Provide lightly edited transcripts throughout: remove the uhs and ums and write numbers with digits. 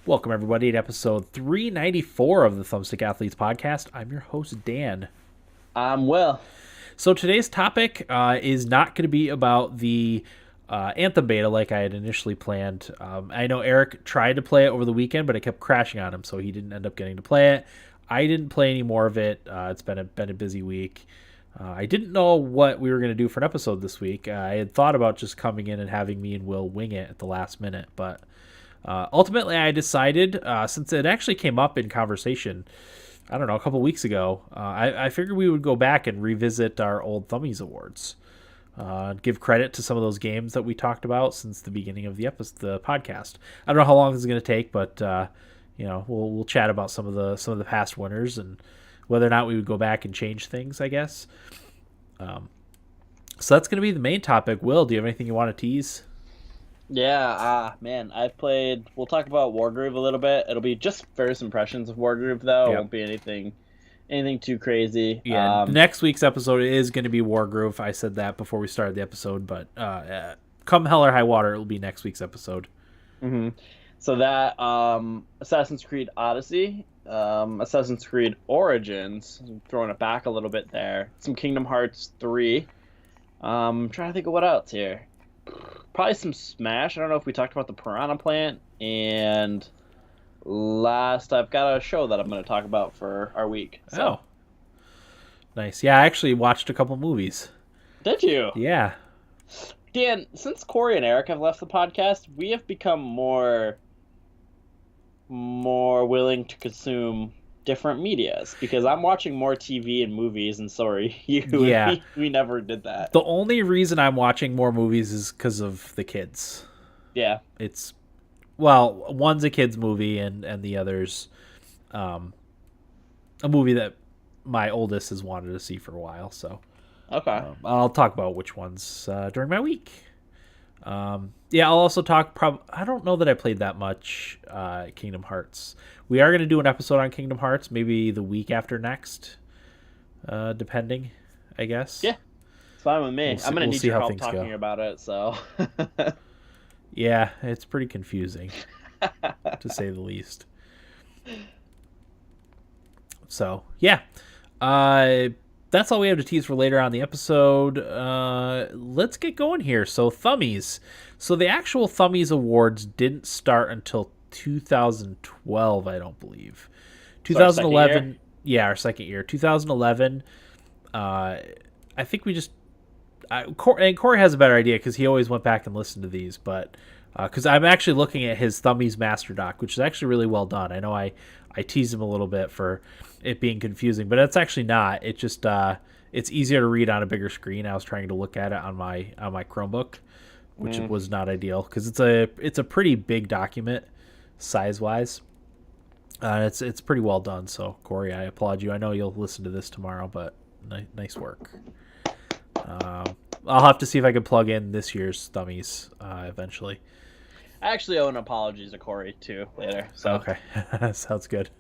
Welcome, everybody, to episode 394 of the Thumbstick Athletes podcast. I'm your host, Dan. Well, So today's topic is not going to be about the Anthem beta like I had initially planned. I know Eric tried to play it over the weekend, but it kept crashing on him, so he didn't end up getting to play it. I didn't play any more of it. It's been a busy week. I didn't know what we were going to do for an episode this week. I had thought about just coming in and having me and Will wing it at the last minute, but ultimately I decided, since it actually came up in conversation, I don't know, a couple weeks ago, I figured we would go back and revisit our old Thumbies awards. Give credit to some of those games that we talked about since the beginning of the podcast. I don't know how long this is going to take, but we'll chat about some of the past winners and whether or not we would go back and change things, I guess. So that's going to be the main topic. Will, do you have anything you want to tease? yeah, man, we'll talk about Wargroove a little bit. It'll be just first impressions of Wargroove, though. Yep. It won't be anything too crazy. Yeah, next week's episode is going to be Wargroove. I said that before we started the episode, but come hell or high water, it'll be next week's episode. Mm-hmm. So that, Assassin's Creed Odyssey, Assassin's Creed Origins, throwing it back a little bit there. Some Kingdom Hearts 3. Trying to think of what else here. Probably some Smash. I don't know if we talked about the Piranha Plant. And last, I've got a show that I'm going to talk about for our week. So. Oh, nice. Yeah, I actually watched a couple movies. Did you? Yeah. Dan, since Corey and Eric have left the podcast, we have become more willing to consume different medias because I'm watching more TV and movies, and sorry, you. Yeah. We never did that. The only reason I'm watching more movies is because of the kids. Yeah. One's a kid's movie, and the other's a movie that my oldest has wanted to see for a while. So, okay, I'll talk about which ones during my week. I'll also talk. I don't know that I played that much Kingdom Hearts. We are going to do an episode on Kingdom Hearts, maybe the week after next, depending, I guess. Yeah, it's fine with me. I'm going to need your help talking go. about it. So. Yeah, it's pretty confusing, to say the least. So, yeah. That's all we have to tease for later on in the episode. Let's get going here. So, Thumbies. So, the actual Thumbies Awards didn't start until 2012, I don't believe. 2011. Yeah, our second year. 2011. I think we just... and Corey has a better idea because he always went back and listened to these, but because I'm actually looking at his Thumbies Master Doc, which is actually really well done. I know I teased him a little bit for it being confusing, but it's actually not. It just it's easier to read on a bigger screen. I was trying to look at it on my Chromebook, which was not ideal because it's a pretty big document size wise. It's pretty well done. So Corey, I applaud you. I know you'll listen to this tomorrow, but nice work. I'll have to see if I can plug in this year's Thumbies eventually. I actually owe an apology to Corey too later. So okay, sounds good.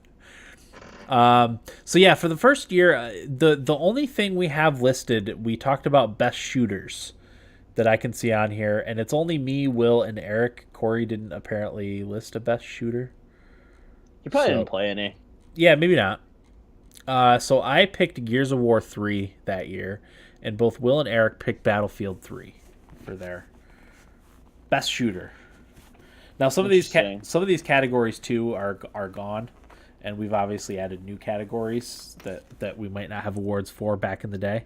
So yeah, for the first year, the only thing we have listed, we talked about best shooters that I can see on here, and it's only me, Will, and Eric. Corey didn't apparently list a best shooter. You probably didn't play any. Yeah, maybe not. So I picked Gears of War 3 that year. And both Will and Eric picked Battlefield 3 for their best shooter. Now some of these categories too are gone, and we've obviously added new categories that we might not have awards for back in the day.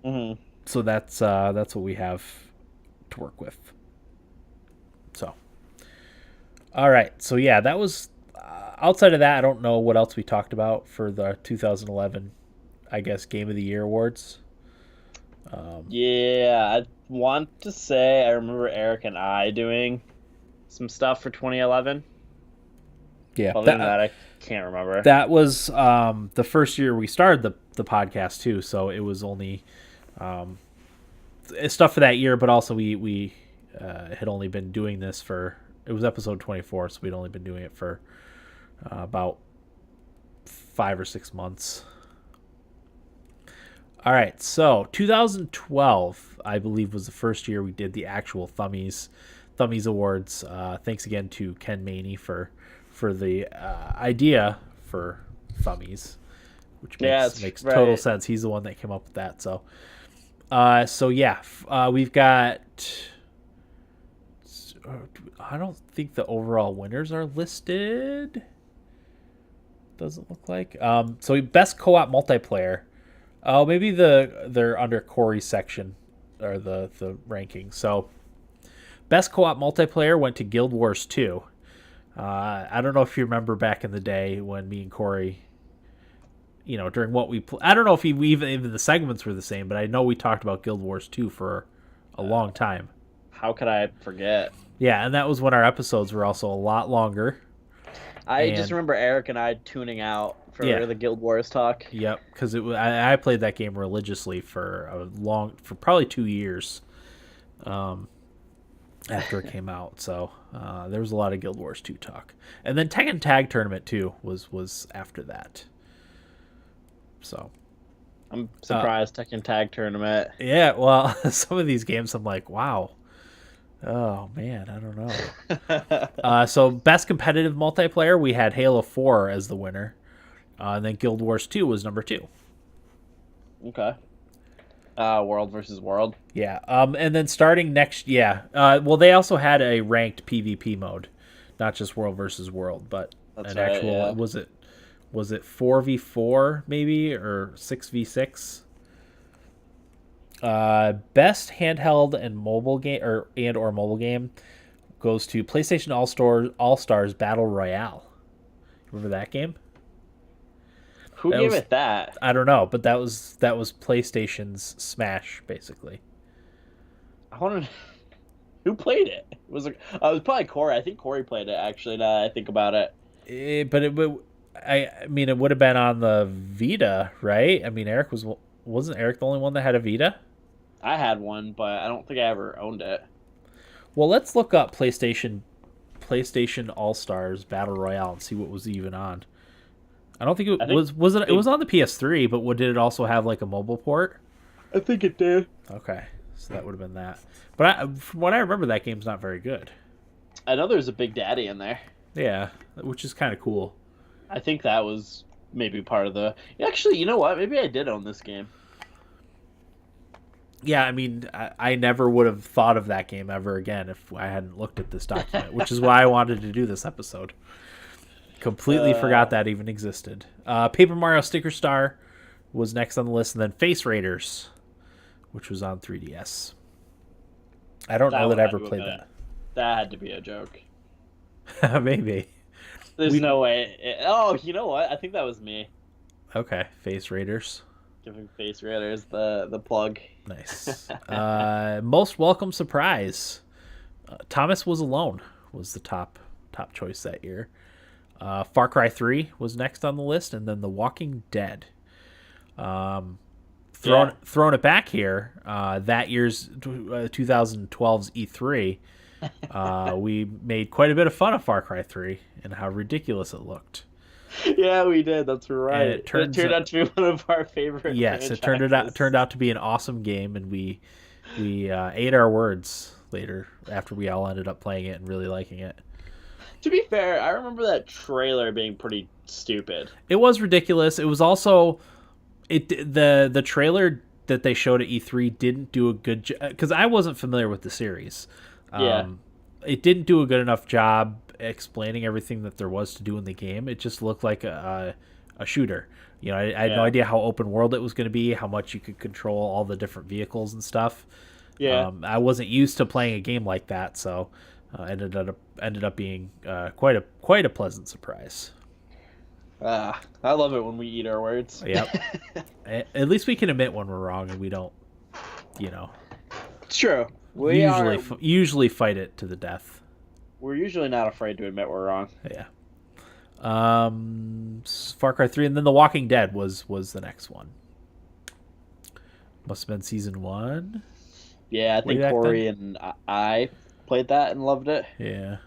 Mm-hmm. So that's what we have to work with. So, all right. So yeah, that was outside of that. I don't know what else we talked about for the 2011, I guess, Game of the Year awards. I want to say I remember Eric and I doing some stuff for 2011. Yeah, other than that, I can't remember. That was the first year we started the podcast too, so it was only stuff for that year. But also we had only been doing this it was episode 24, so we'd only been doing it for about 5 or 6 months. All right, so 2012, I believe, was the first year we did the actual Thumbies Awards. Thanks again to Ken Maney for for the idea for Thumbies, which makes right. total sense. He's the one that came up with that. So, we've got. I don't think the overall winners are listed. Doesn't look like. So best co-op multiplayer. Oh, maybe they're under Corey's section or the ranking. So best co-op multiplayer went to Guild Wars 2. I don't know if you remember back in the day when me and Corey, during what we I don't know if even the segments were the same, but I know we talked about Guild Wars 2 for a long time. How could I forget? Yeah, and that was when our episodes were also a lot longer. I just remember Eric and I tuning out for the Guild Wars talk. Yep, because I played that game religiously for probably 2 years after it came out. So there was a lot of Guild Wars 2 talk, and then Tekken Tag Tournament 2 was after that. So I'm surprised Tekken Tag Tournament. Yeah, well, some of these games I'm like, wow. Oh man, I don't know. So best competitive multiplayer, we had Halo 4 as the winner, and then Guild Wars 2 was number 2. Okay. World versus World. Yeah. And then starting next, well, they also had a ranked PvP mode, not just World versus World, but That's an right, actual. yeah. Was it 4v4 maybe or 6v6? Best handheld and mobile game or mobile game goes to PlayStation All Stars Battle Royale. Remember that game? Who gave it that? I don't know, but that was PlayStation's Smash, basically. I wanted. Who played it? It was probably Corey. I think Corey played it. Actually, now that I think about it. I mean, it would have been on the Vita, right? I mean, wasn't Eric the only one that had a Vita? I had one, but I don't think I ever owned it. Well, let's look up PlayStation All Stars Battle Royale and see what was even on. I don't think it was it was on the PS3, but did it also have like a mobile port? I think it did. Okay, so that would have been that. But from what I remember, that game's not very good. I know there's a Big Daddy in there. Yeah, which is kind of cool. I think that was maybe part of the... Actually, you know what? Maybe I did own this game. Yeah, I mean, I never would have thought of that game ever again if I hadn't looked at this document, which is why I wanted to do this episode. Completely forgot that even existed. Paper Mario Sticker Star was next on the list, and then Face Raiders, which was on 3DS. I don't know that I ever played that. That had to be a joke. Maybe. There's no way. You know what? I think that was me. Okay, Face Raiders. Giving Face Raiders the plug. Nice. Most welcome surprise. Thomas Was Alone was the top choice that year. Far Cry 3 was next on the list, and then The Walking Dead. Throwing it back here, that year's 2012's E3, we made quite a bit of fun of Far Cry 3 and how ridiculous it looked. Yeah, we did. That's right. And it turned out to be one of our favorite. Yes, franchises. it turned out to be an awesome game, and we ate our words later after we all ended up playing it and really liking it. To be fair, I remember that trailer being pretty stupid. It was ridiculous. It was also the trailer that they showed at E3 didn't do a good job because I wasn't familiar with the series. It didn't do a good enough job explaining everything that there was to do in the game. It just looked like a shooter. I had no idea how open world it was going to be, how much you could control all the different vehicles and stuff. Yeah, I wasn't used to playing a game like that, so ended up being quite a pleasant surprise. I love it when we eat our words. Yep. At least we can admit when we're wrong, and we don't, It's true. We usually fight it to the death. We're usually not afraid to admit we're wrong. Yeah. Far Cry 3, and then The Walking Dead was the next one. Must have been season 1. Yeah, I think Corey and I played that and loved it. Yeah.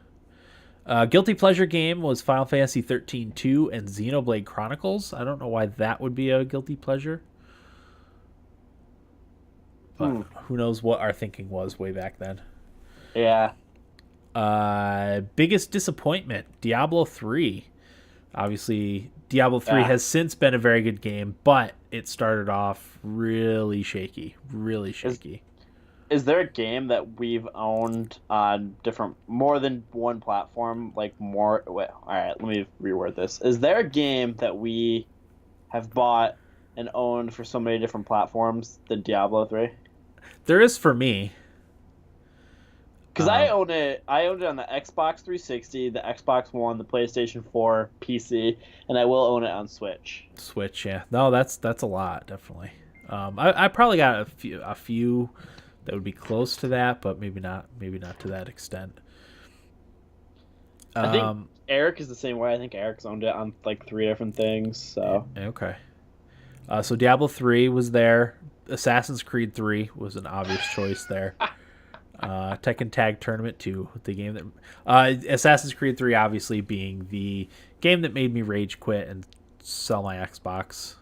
Guilty pleasure game was Final Fantasy 13-2 and Xenoblade Chronicles. I don't know why that would be a guilty pleasure. But who knows what our thinking was way back then. Yeah. Biggest disappointment, Diablo 3. Obviously, Diablo 3 has since been a very good game, but it started off really shaky. Really shaky. Is there a game that we've owned on more than one platform? Wait, all right, let me reword this. Is there a game that we have bought and owned for so many different platforms than Diablo 3? There is for me. Because I own it. I owned it on the Xbox 360, the Xbox One, the PlayStation 4, PC, and I will own it on Switch. Switch, yeah. No, that's a lot, definitely. I probably got a few that would be close to that, but maybe not to that extent. I think Eric is the same way. I think Eric's owned it on like 3 different things. So okay. So Diablo 3 was there. Assassin's Creed 3 was an obvious choice there. Tekken Tag Tournament 2, the game that Assassin's Creed 3 obviously being the game that made me rage quit and sell my Xbox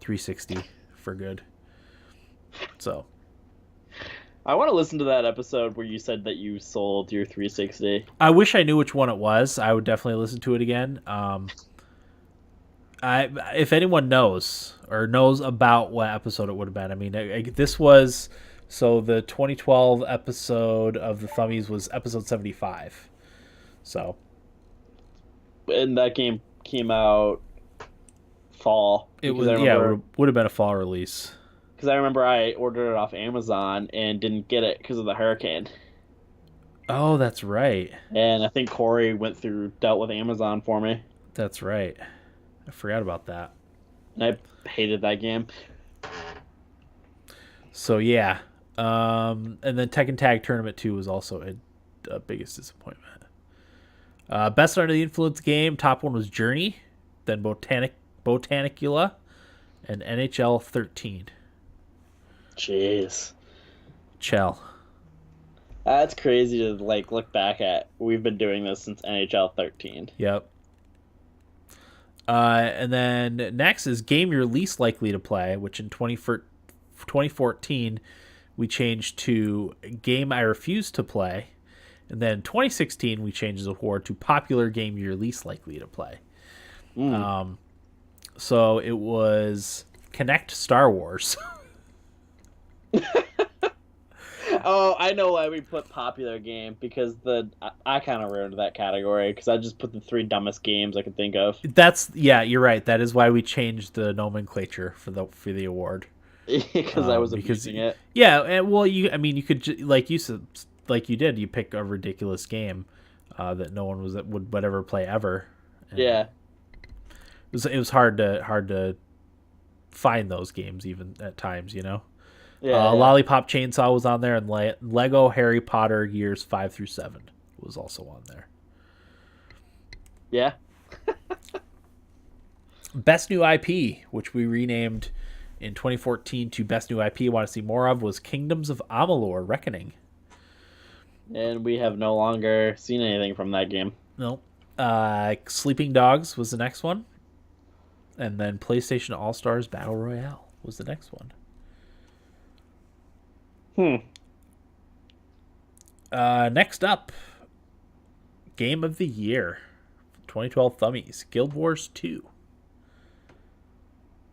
360 for good. So I want to listen to that episode where you said that you sold your 360. I wish I knew which one it was. I would definitely listen to it again. If anyone knows about what episode it would have been, I mean, this was. So the 2012 episode of the Thumbies was episode 75. So. And that game came out fall. It would have been a fall release. Because I remember I ordered it off Amazon and didn't get it because of the hurricane. Oh, that's right. And I think Corey dealt with Amazon for me. That's right. I forgot about that. And I hated that game. So yeah. And then Tekken Tag Tournament 2 was also a biggest disappointment. Best Under the Influence game, top one was Journey, then Botanicula, and NHL 13. Jeez. Chell. That's crazy to look back at. We've been doing this since NHL 13. Yep. And then next is game you're least likely to play, which in 2014 we changed to game I refuse to play. And then 2016 we changed the award to popular game you're least likely to play. So it was Connect Star Wars. Oh, I know why we put popular game, because I kind of ruined that category because I just put the 3 dumbest games I could think of. You're right. That is why we changed the nomenclature for the award. Because I was abusing it. Yeah, and well, you could, like you said, like you did, you pick a ridiculous game that no one would ever play ever. And yeah, it was hard to find those games even at times, you know. Yeah, Lollipop Chainsaw was on there, and Lego Harry Potter Years 5 through 7 was also on there. Yeah. Best New IP, which we renamed in 2014 to Best New IP I Want to See More Of, was Kingdoms of Amalur: Reckoning. And we have no longer seen anything from that game. No. Sleeping Dogs was the next one. And then PlayStation All-Stars Battle Royale was the next one. Next up, Game of the Year, 2012 Thumbies, Guild Wars 2.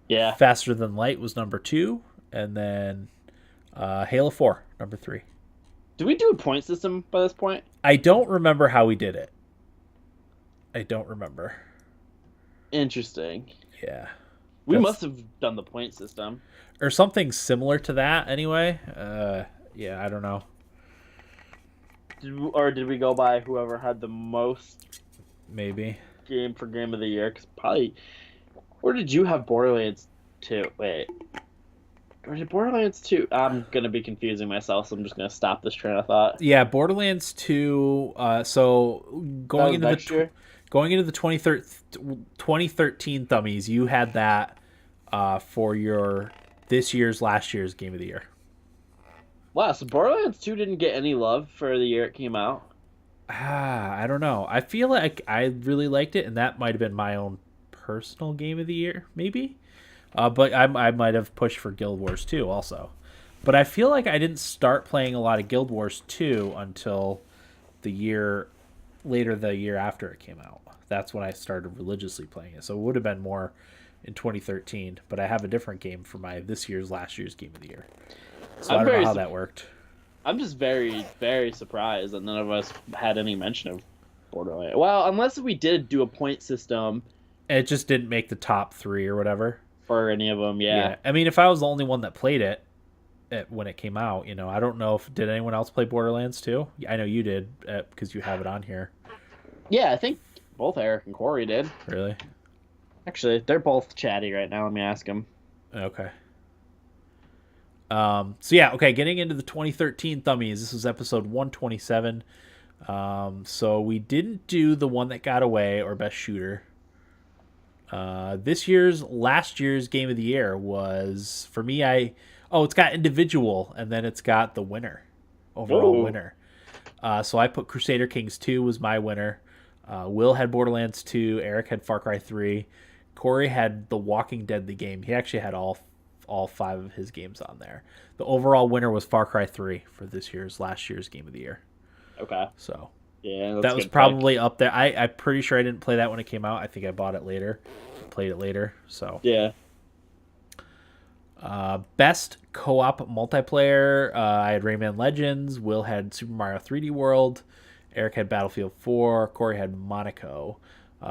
Yeah. Faster Than Light was number 2, and then Halo 4, number 3. Did we do a point system by this point? I don't remember how we did it. I don't remember. Interesting. Yeah. We must have done the point system. Or something similar to that, anyway. Yeah, I don't know. Did we go by whoever had the most? Maybe. Game for Game of the Year? Because probably... Or did you have Borderlands 2? Wait. Or did Borderlands 2... I'm going to be confusing myself, so I'm just going to stop this train of thought. Yeah, Borderlands 2... so, going into the 2013 Thumbies, you had that for your... last year's Game of the Year. Wow, so Borderlands 2 didn't get any love for the year it came out? I don't know. I feel like I really liked it, and that might have been my own personal Game of the Year, maybe. But I might have pushed for Guild Wars 2 also. But I feel like I didn't start playing a lot of Guild Wars 2 until the year after it came out. That's when I started religiously playing it. So it would have been more in 2013, but I have a different game for my last year's game of the year. So I don't know how that worked. I'm just very, very surprised that none of us had any mention of Borderlands. Well, unless we did do a point system. It just didn't make the top 3 or whatever. For any of them, yeah. I mean, if I was the only one that played it when it came out, I don't know did anyone else play Borderlands too? I know you did because you have it on here. Yeah, I think both Eric and Corey did. Really? Actually, they're both chatty right now. Let me ask them. Okay. Okay, getting into the 2013 Thumbies. This was episode 127. So we didn't do the one that got away or best shooter. Last year's game of the year was, for me, it's got individual, and then it's got the winner, overall winner. So I put Crusader Kings 2 was my winner. Will had Borderlands 2. Eric had Far Cry 3. Corey had The Walking Dead, the game. He actually had all 5 of his games on there. The overall winner was Far Cry 3 for last year's game of the year. Okay. So yeah, that was probably up there. I'm pretty sure I didn't play that when it came out. I think I bought it later, played it later. So yeah. Best co-op multiplayer. I had Rayman Legends. Will had Super Mario 3D World. Eric had Battlefield 4. Corey had Monaco.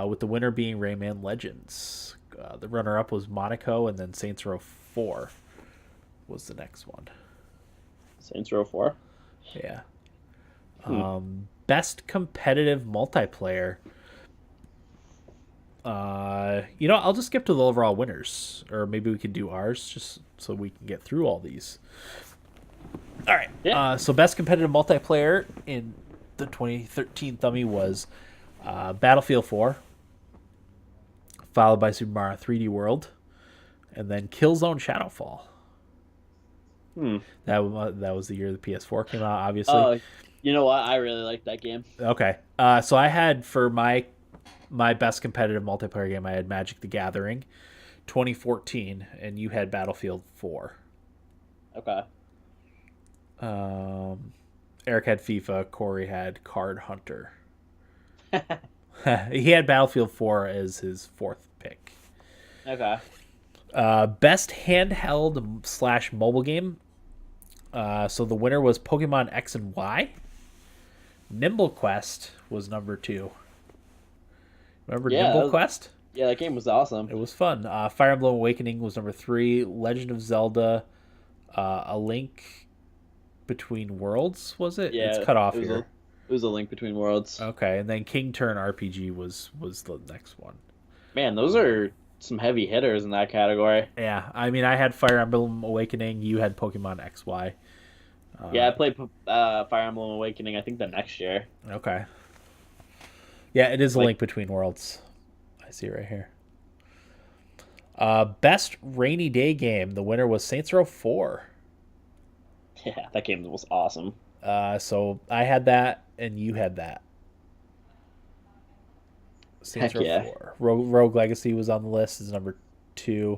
With the winner being Rayman Legends. The runner-up was Monaco, and then Saints Row 4 was the next one. Saints Row 4? Yeah. Best competitive multiplayer. I'll just skip to the overall winners, or maybe we can do ours just so we can get through all these. All right. Yeah. So best competitive multiplayer in the 2013 Thumbie was Battlefield 4, followed by Super Mario 3D World, and then Killzone Shadowfall. That was the year the PS4 came out, obviously. You know what? I really like that game. Okay. So I had for my best competitive multiplayer game, I had Magic the Gathering 2014, and you had Battlefield 4. Okay. Eric had FIFA. Corey had Card Hunter. He had Battlefield 4 as his 4th pick. Okay. Best handheld / mobile game. So the winner was Pokemon X and Y. Nimble Quest was number 2. Remember Nimble Quest? Yeah, that game was awesome. It was fun. Fire Emblem Awakening was number 3. Legend of Zelda, A Link Between Worlds, was it? Yeah, it's cut off here. It was A Link Between Worlds. Okay, and then King Turn RPG was the next one. Man, those are some heavy hitters in that category. Yeah, I mean, I had Fire Emblem Awakening. You had Pokemon XY. Yeah, I played Fire Emblem Awakening, I think, the next year. Okay. Yeah, it is A Link Between Worlds. I see it right here. Best rainy day game. The winner was Saints Row 4. Yeah, that game was awesome. So I had that, and you had that. Saints Row 4. Rogue Legacy was on the list as number 2.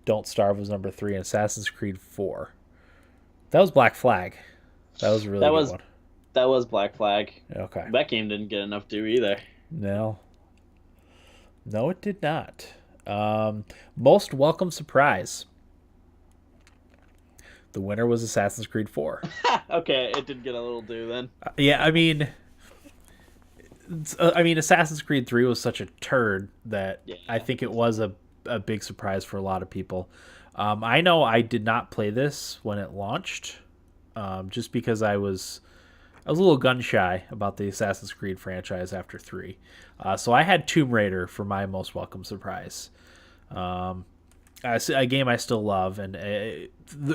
Don't Starve was number 3, and Assassin's Creed 4. That was Black Flag. That was a really good one. That was Black Flag. Okay. That game didn't get enough due either. No, it did not. Most welcome surprise. The winner was Assassin's Creed 4. Okay, it did get a little due then. Yeah, I mean, Assassin's Creed 3 was such a turd that I think it was a big surprise for a lot of people. I know I did not play this when it launched, just because I was a little gun shy about the Assassin's Creed franchise after 3. So I had Tomb Raider for my most welcome surprise. A game I still love, and it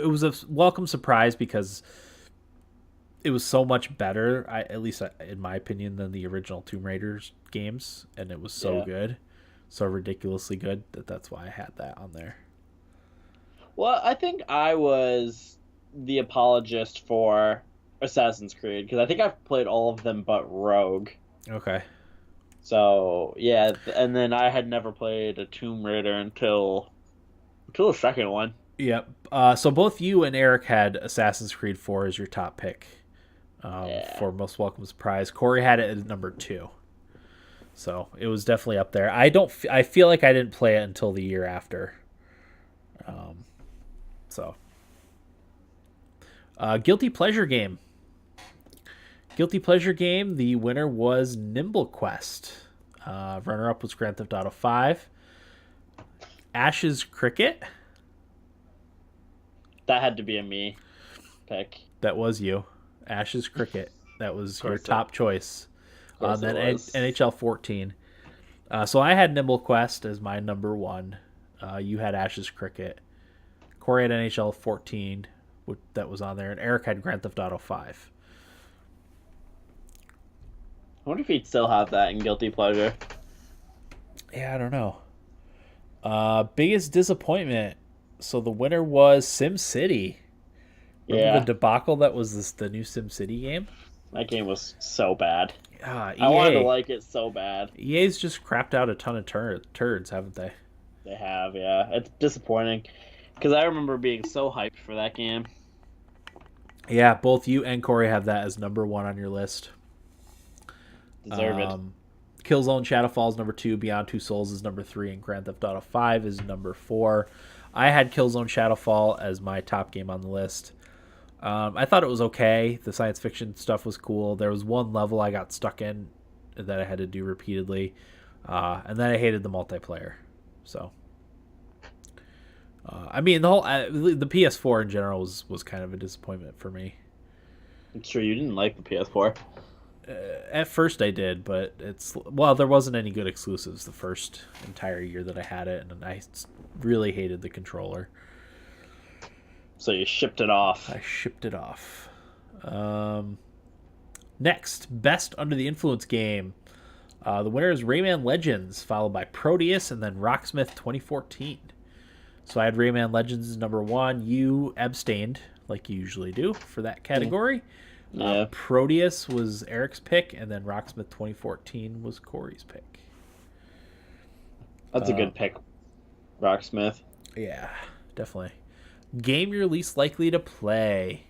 was a welcome surprise because it was so much better, at least in my opinion, than the original Tomb Raiders games, and it was so good, so ridiculously good that's why I had that on there. Well, I think I was the apologist for Assassin's Creed because I think I've played all of them but Rogue. Okay. So yeah, and then I had never played a Tomb Raider until the second one. Yep. So both you and Eric had Assassin's Creed 4 as your top pick. Yeah. for most welcome surprise. Corey had it at number 2. So it was definitely up there. I feel like I didn't play it until the year after. So guilty pleasure game. Guilty pleasure game. The winner was Nimble Quest. Runner up was Grand Theft Auto 5. Ash's Cricket. That had to be a me pick. That was you. Ash's Cricket. That was your Of course top choice. Then it was. NHL 14. So I had Nimble Quest as my number 1. You had Ash's Cricket. Corey had NHL 14, that was on there, and Eric had Grand Theft Auto 5. I wonder if he'd still have that in Guilty Pleasure. Yeah, I don't know. Biggest disappointment. So the winner was SimCity. Remember the debacle that was the new SimCity game? That game was so bad. EA. I wanted to like it so bad. EA's just crapped out a ton of turds, haven't they? They have, yeah. It's disappointing. Because I remember being so hyped for that game. Yeah, both you and Corey have that as number 1 on your list. Deserved. Killzone Shadowfall is number 2, Beyond Two Souls is number 3, and Grand Theft Auto 5 is number 4. I had Killzone Shadowfall as my top game on the list. I thought it was okay. The science fiction stuff was cool. There was one level I got stuck in that I had to do repeatedly, and then I hated the multiplayer. So, I mean, the PS4 in general was kind of a disappointment for me. I'm sure you didn't like the PS4. At first I did, but there wasn't any good exclusives the first entire year that I had it, and I really hated the controller. So you shipped it off. I shipped it off. Next, Best Under the Influence game. The winner is Rayman Legends, followed by Proteus, and then Rocksmith 2014. So I had Rayman Legends as number 1. You abstained, like you usually do, for that category. Yeah. Proteus was Eric's pick, and then Rocksmith 2014 was Corey's pick. That's a good pick, Rocksmith. Yeah, definitely. Game you're least likely to play.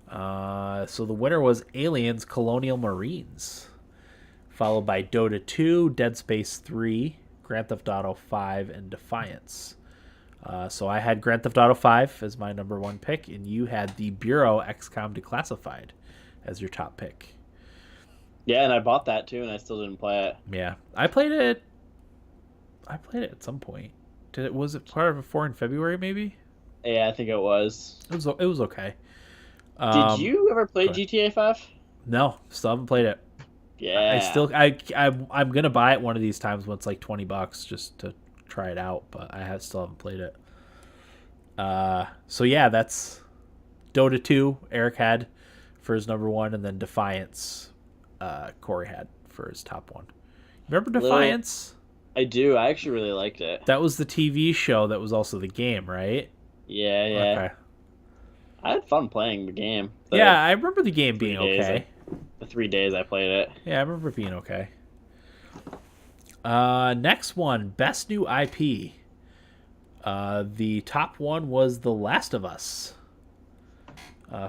So the winner was Aliens Colonial Marines, followed by Dota 2, Dead Space 3, Grand Theft Auto 5, and Defiance. So I had Grand Theft Auto 5 as my number 1 pick, and you had the Bureau XCOM Declassified as your top pick. Yeah, and I bought that too, and I still didn't play it. Yeah, I played it at some point. Was it part of a 4 in February, maybe? Yeah, I think it was. It was okay. Did you ever play GTA 5? No, still haven't played it. Yeah. I'm gonna buy it one of these times when it's like $20 just to try it out, but still haven't played it. So yeah, that's Dota 2. Eric had for his number 1, and then Defiance, Corey had for his top 1. Remember Defiance? I do. I actually really liked it. That was the TV show that was also the game, right? Yeah. Okay. I had fun playing the game. Yeah, I remember the game being okay. The 3 days I played it. Yeah, I remember it being okay. Next one, Best New IP. The top one was The Last of Us,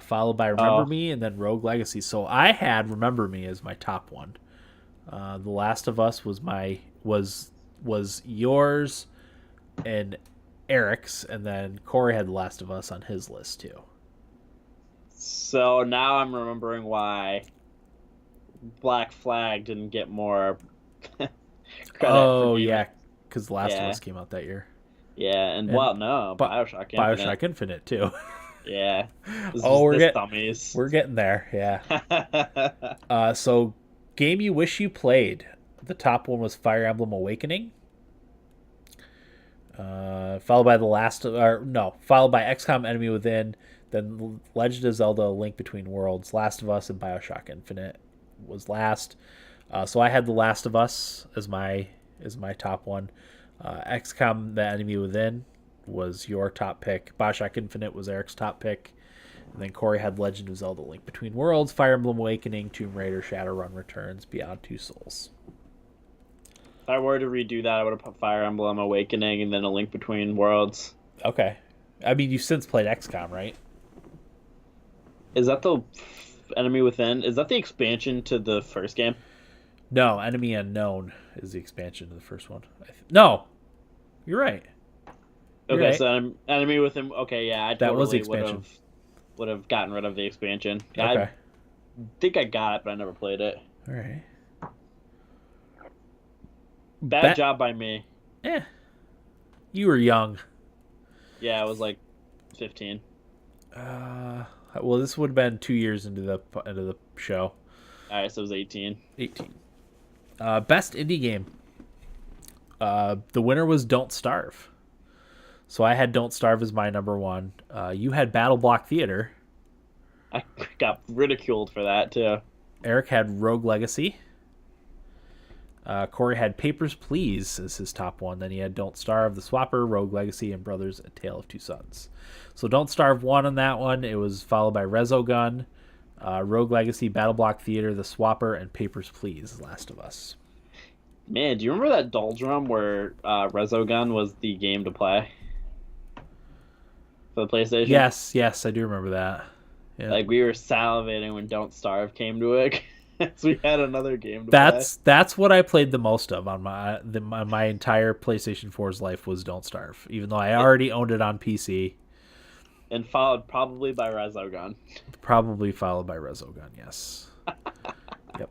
followed by Remember Me, and then Rogue Legacy. So I had Remember Me as my top one. The Last of Us was yours and Eric's, and then Corey had The Last of Us on his list too. So now I'm remembering why Black Flag didn't get more credit. Oh yeah, because The Last of Us came out that year. Yeah, and Bioshock Infinite. Bioshock Infinite too. Yeah. Thumbies. We're getting there. Yeah. So, game you wish you played. The top one was Fire Emblem Awakening. Followed by followed by XCOM Enemy Within, then Legend of Zelda: Link Between Worlds, Last of Us, and Bioshock Infinite was last. So I had The Last of Us as my top one. XCOM: The Enemy Within was your top pick. Bioshock Infinite was Eric's top pick. And then Corey had Legend of Zelda: Link Between Worlds, Fire Emblem Awakening, Tomb Raider, Shadowrun Returns, Beyond Two Souls. If I were to redo that, I would have put Fire Emblem Awakening and then A Link Between Worlds. Okay. I mean, you've since played XCOM, right? Is that the Enemy Within, is that the expansion to the first game? No, Enemy Unknown is the expansion to the first one. No, you're right. You're Okay, right. so Enemy Within. Okay, yeah, I That was the totally expansion. would have gotten rid of the expansion. I Okay. think I got it, but I never played it. All right. Bad job by me. Eh. You were young. Yeah, I was like 15. Well, this would have been 2 years into the show. All right, so it was 18. 18. Best indie game. The winner was Don't Starve. So I had Don't Starve as my number one. You had Battle Block Theater. I got ridiculed for that too. Eric had Rogue Legacy. Corey had Papers, Please as his top one. Then he had Don't Starve, The Swapper, Rogue Legacy, and Brothers, A Tale of Two Sons. So Don't Starve won on that one. It was followed by Resogun, Rogue Legacy, Battle Block Theater, The Swapper, and Papers, Please, Last of Us. Man, do you remember that doldrum where Resogun was the game to play for the PlayStation? Yes, I do remember that. Yeah. Like we were salivating when Don't Starve came to it. So we had another game to play. That's what I played the most of on my entire PlayStation 4's life was Don't Starve, even though I already owned it on PC. And followed probably by Resogun. Probably followed by Resogun, yes. Yep.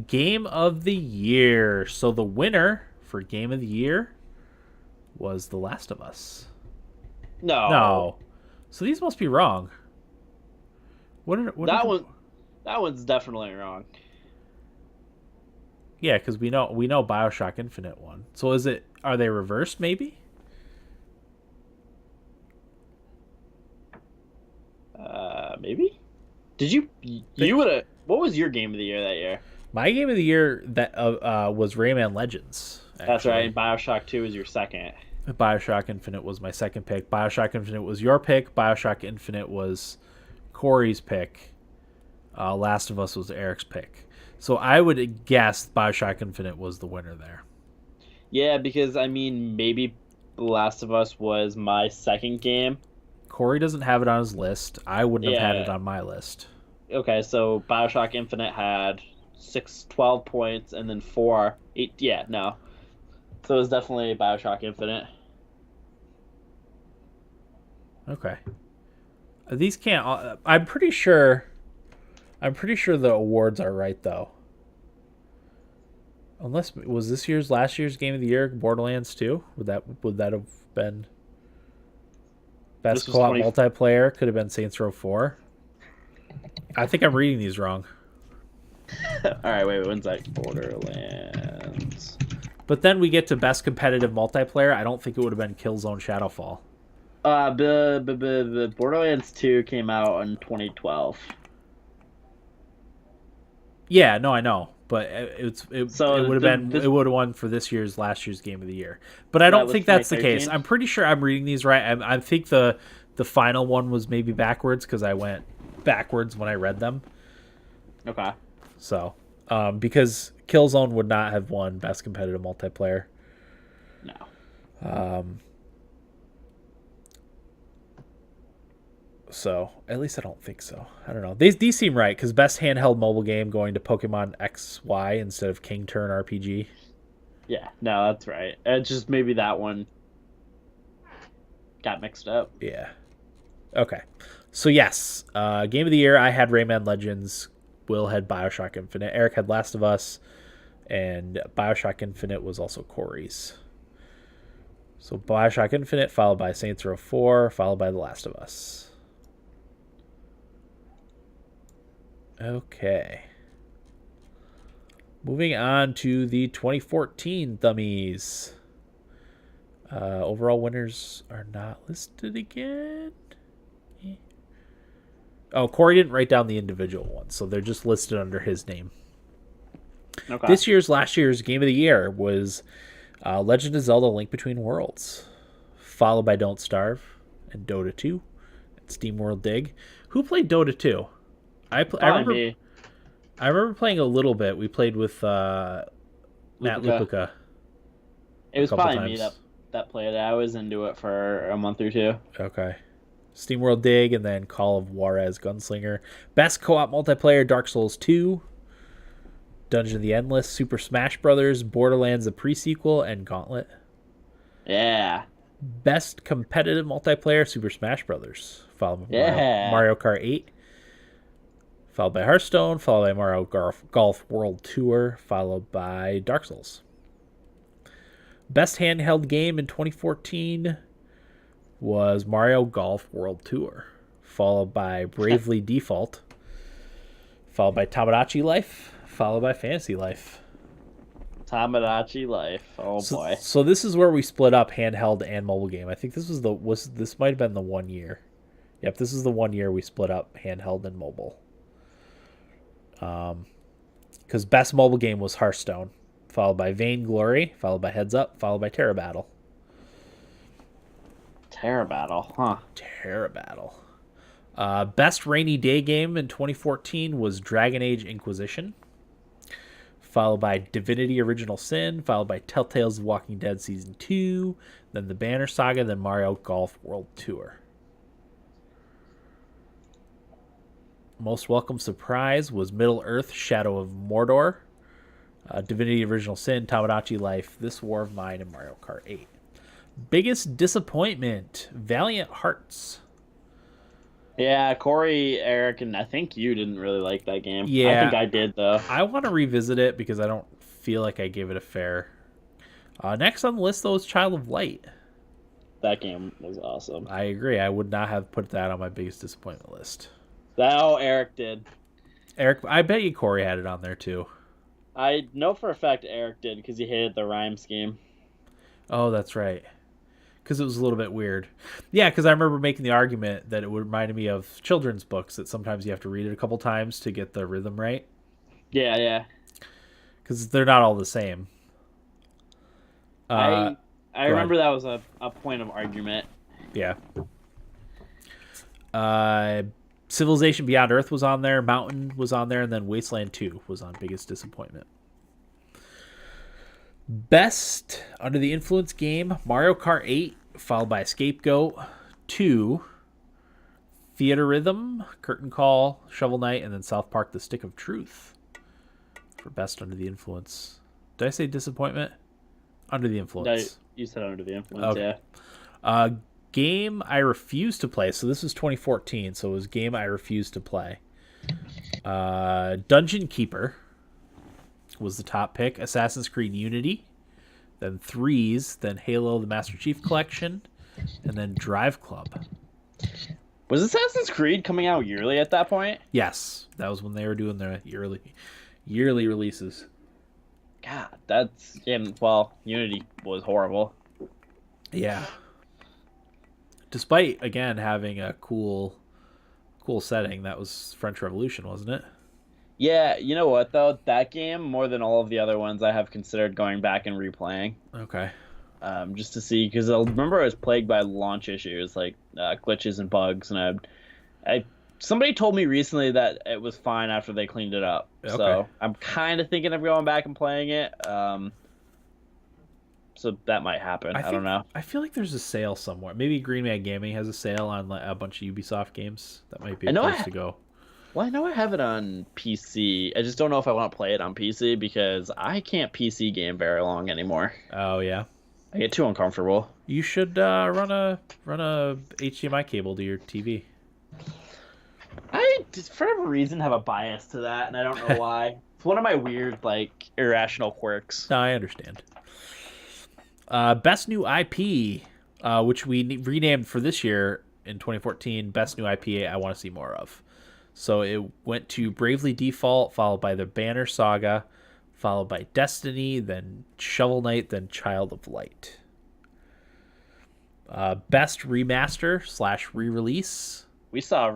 Game of the Year. So the winner for Game of the Year was The Last of Us. No. So these must be wrong. That one's definitely wrong. Yeah, because we know BioShock Infinite won. So are they reversed maybe? Maybe. Did you would have? What was your game of the year that year? My game of the year that was Rayman Legends. Actually. That's right. And BioShock 2 was your second. BioShock Infinite was my second pick. BioShock Infinite was your pick. BioShock Infinite was Corey's pick. Last of Us was Eric's pick. So I would guess BioShock Infinite was the winner there. Yeah, because I mean, maybe The Last of Us was my second game. Corey doesn't have it on his list. I wouldn't have had it on my list. Okay, so BioShock Infinite had 12 points, and then 8. Yeah, no. So it was definitely BioShock Infinite. Okay. These can't. I'm pretty sure the awards are right though. Unless was last year's game of the year Borderlands 2? Would that have been best co-op multiplayer? Could have been Saints Row 4. I think I'm reading these wrong. All right, wait, when's that? Borderlands. But then we get to best competitive multiplayer. I don't think it would have been Killzone Shadowfall. Borderlands 2 came out in 2012. Yeah, no, I know, but it would have been it would have won for last year's game of the year. But I don't think that's the case. I'm pretty sure I'm reading these right. I think the final one was maybe backwards because I went backwards when I read them. Okay. So, because Killzone would not have won best competitive multiplayer. No. So, at least I don't think so. I don't know. These seem right, because best handheld mobile game going to Pokemon XY instead of King Turn RPG. Yeah, no, that's right. It's just maybe that one got mixed up. Yeah. Okay. So, yes. Game of the year, I had Rayman Legends. Will had BioShock Infinite. Eric had Last of Us. And BioShock Infinite was also Corey's. So, BioShock Infinite, followed by Saints Row 4, followed by The Last of Us. Okay. Moving on to the 2014 Thumbies. Overall winners are not listed again. Oh, Corey didn't write down the individual ones, so they're just listed under his name. Okay. Last year's Game of the Year was Legend of Zelda Link Between Worlds, followed by Don't Starve and Dota 2 and SteamWorld Dig. Who played Dota 2? I remember playing a little bit. We played with Matt Lupica. It was probably me that played it. I was into it for a month or two. Okay. SteamWorld Dig, and then Call of Juarez Gunslinger. Best co-op multiplayer, Dark Souls 2, Dungeon of the Endless, Super Smash Brothers, Borderlands the pre-sequel, and Gauntlet. Yeah. Best competitive multiplayer, Super Smash Brothers, followed by Mario Kart 8, followed by Hearthstone, followed by Mario Golf World Tour, followed by Dark Souls. Best handheld game in 2014 was Mario Golf World Tour, followed by Bravely Default, followed by Tamagotchi Life, followed by Fantasy Life. Tamagotchi Life. Oh boy. So this is where we split up handheld and mobile game. I think this might have been the 1 year. Yep, this is the 1 year we split up handheld and mobile. Because best mobile game was Hearthstone, followed by Vainglory, followed by Heads Up, followed by Terra Battle. Terra Battle, huh? Terra Battle. Best rainy day game in 2014 was Dragon Age Inquisition, followed by Divinity Original Sin, followed by Telltale's The Walking Dead Season 2, then the Banner Saga, then Mario Golf World Tour. Most welcome surprise was Middle-earth Shadow of Mordor, Divinity Original Sin, Tamagotchi Life, This War of Mine, and Mario Kart 8. Biggest disappointment, Valiant Hearts. Yeah, Corey, Eric, and I think you didn't really like that game. Yeah. I think I did, though. I want to revisit it because I don't feel like I gave it a fair. Next on the list, though, is Child of Light. That game was awesome. I agree. I would not have put that on my biggest disappointment list. Oh, Eric did. Eric, I bet you Corey had it on there, too. I know for a fact Eric did because he hated the rhyme scheme. Oh, that's right. Because it was a little bit weird. Yeah, because I remember making the argument that it reminded me of children's books, that sometimes you have to read it a couple times to get the rhythm right. Yeah. Because they're not all the same. I remember that was a point of argument. Yeah. Civilization Beyond Earth was on there, Mountain was on there, and then Wasteland 2 was on biggest disappointment. Best Under the Influence game, Mario Kart 8, followed by Scapegoat 2, Theater Rhythm, Curtain Call, Shovel Knight, and then South Park The Stick of Truth for Best Under the Influence. Did I say disappointment? Under the Influence. You said Under the Influence, okay. Yeah. Game I refused to play. So this was 2014, so it was game I refused to play. Dungeon Keeper was the top pick. Assassin's Creed Unity, then Threes, then Halo the Master Chief Collection, and then Drive Club. Was Assassin's Creed coming out yearly at that point? Yes, that was when they were doing their yearly releases. God, that's... Yeah, well, Unity was horrible. Yeah. Despite, again, having a cool setting, that was French Revolution, wasn't it? Yeah, you know what, though? That game, more than all of the other ones, I have considered going back and replaying. Okay. Just to see, because I remember I was plagued by launch issues, like glitches and bugs, and somebody told me recently that it was fine after they cleaned it up. Okay. So I'm kind of thinking of going back and playing it. So that might happen. I don't know. I feel like there's a sale somewhere. Maybe Green Man Gaming has a sale on a bunch of Ubisoft games. That might be a place to go. Well, I know I have it on PC. I just don't know if I want to play it on PC because I can't PC game very long anymore. Oh, yeah? I get too uncomfortable. You should run a HDMI cable to your TV. I just, for whatever reason, have a bias to that, and I don't know why. It's one of my weird, irrational quirks. No, I understand. Best New IP, which we renamed for this year in 2014, Best New IP I want to see more of. So it went to Bravely Default, followed by the Banner Saga, followed by Destiny, then Shovel Knight, then Child of Light. Best Remaster / re-release. We saw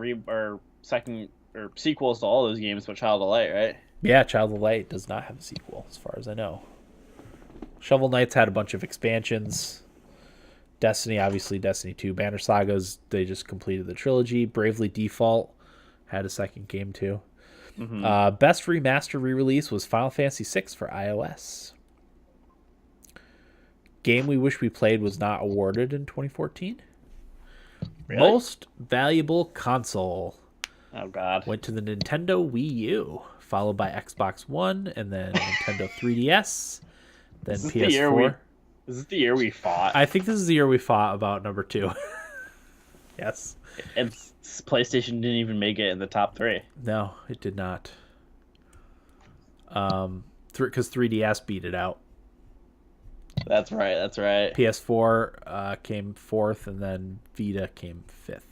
sequels to all those games, but Child of Light, right? Yeah, Child of Light does not have a sequel, as far as I know. Shovel Knight's had a bunch of expansions. Destiny, obviously, Destiny 2. Banner Sagas, they just completed the trilogy. Bravely Default had a second game, too. Mm-hmm. Best Remaster re-release was Final Fantasy VI for iOS. Game we wish we played was not awarded in 2014. Really? Most valuable console Oh God. went to the Nintendo Wii U, followed by Xbox One, and then Nintendo 3DS, then Is this PS4. Is this the year we fought? I think this is the year we fought about number 2. Yes. And PlayStation didn't even make it in the top 3. No, it did not. Because 3DS beat it out. That's right. That's right. PS4 came 4th, and then Vita came 5th.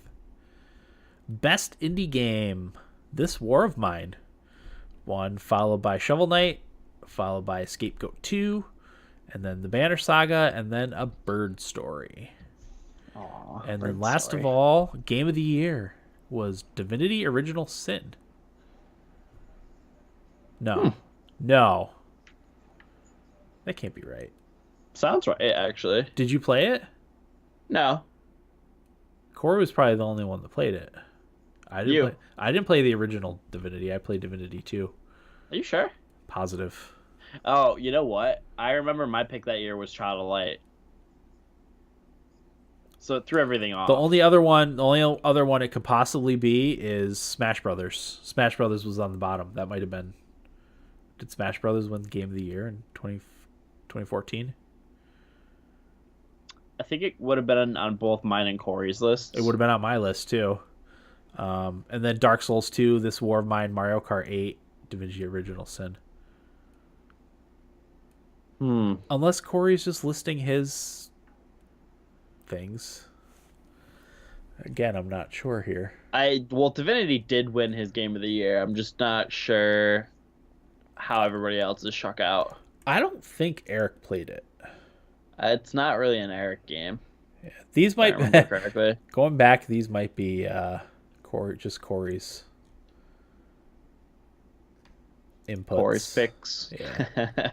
Best indie game, This War of Mine won, followed by Shovel Knight, followed by Scapegoat 2, and then the Banner Saga, and then A Bird Story. Aw, And then Bird last Story. of all, Game of the Year was Divinity Original Sin. No. No. That can't be right. Sounds right, actually. Did you play it? No. Corey was probably the only one that played it. I didn't play the original Divinity. I played Divinity 2. Are you sure? Positive. Oh, you know what? I remember my pick that year was Child of Light. So it threw everything off. The only other one it could possibly be is Smash Brothers. Smash Brothers was on the bottom. That might have been. Did Smash Brothers win Game of the Year in 2014? I think it would have been on both mine and Corey's list. It would have been on my list too. And then Dark Souls 2, This War of Mine, Mario Kart 8, Divinity Original Sin. Unless Corey's just listing his things. Again, I'm not sure here. Divinity did win his Game of the Year. I'm just not sure how everybody else is shook out. I don't think Eric played it. It's not really an Eric game. Yeah. These might remember correctly. Going back, these might be Corey's inputs. Corey's picks. Yeah.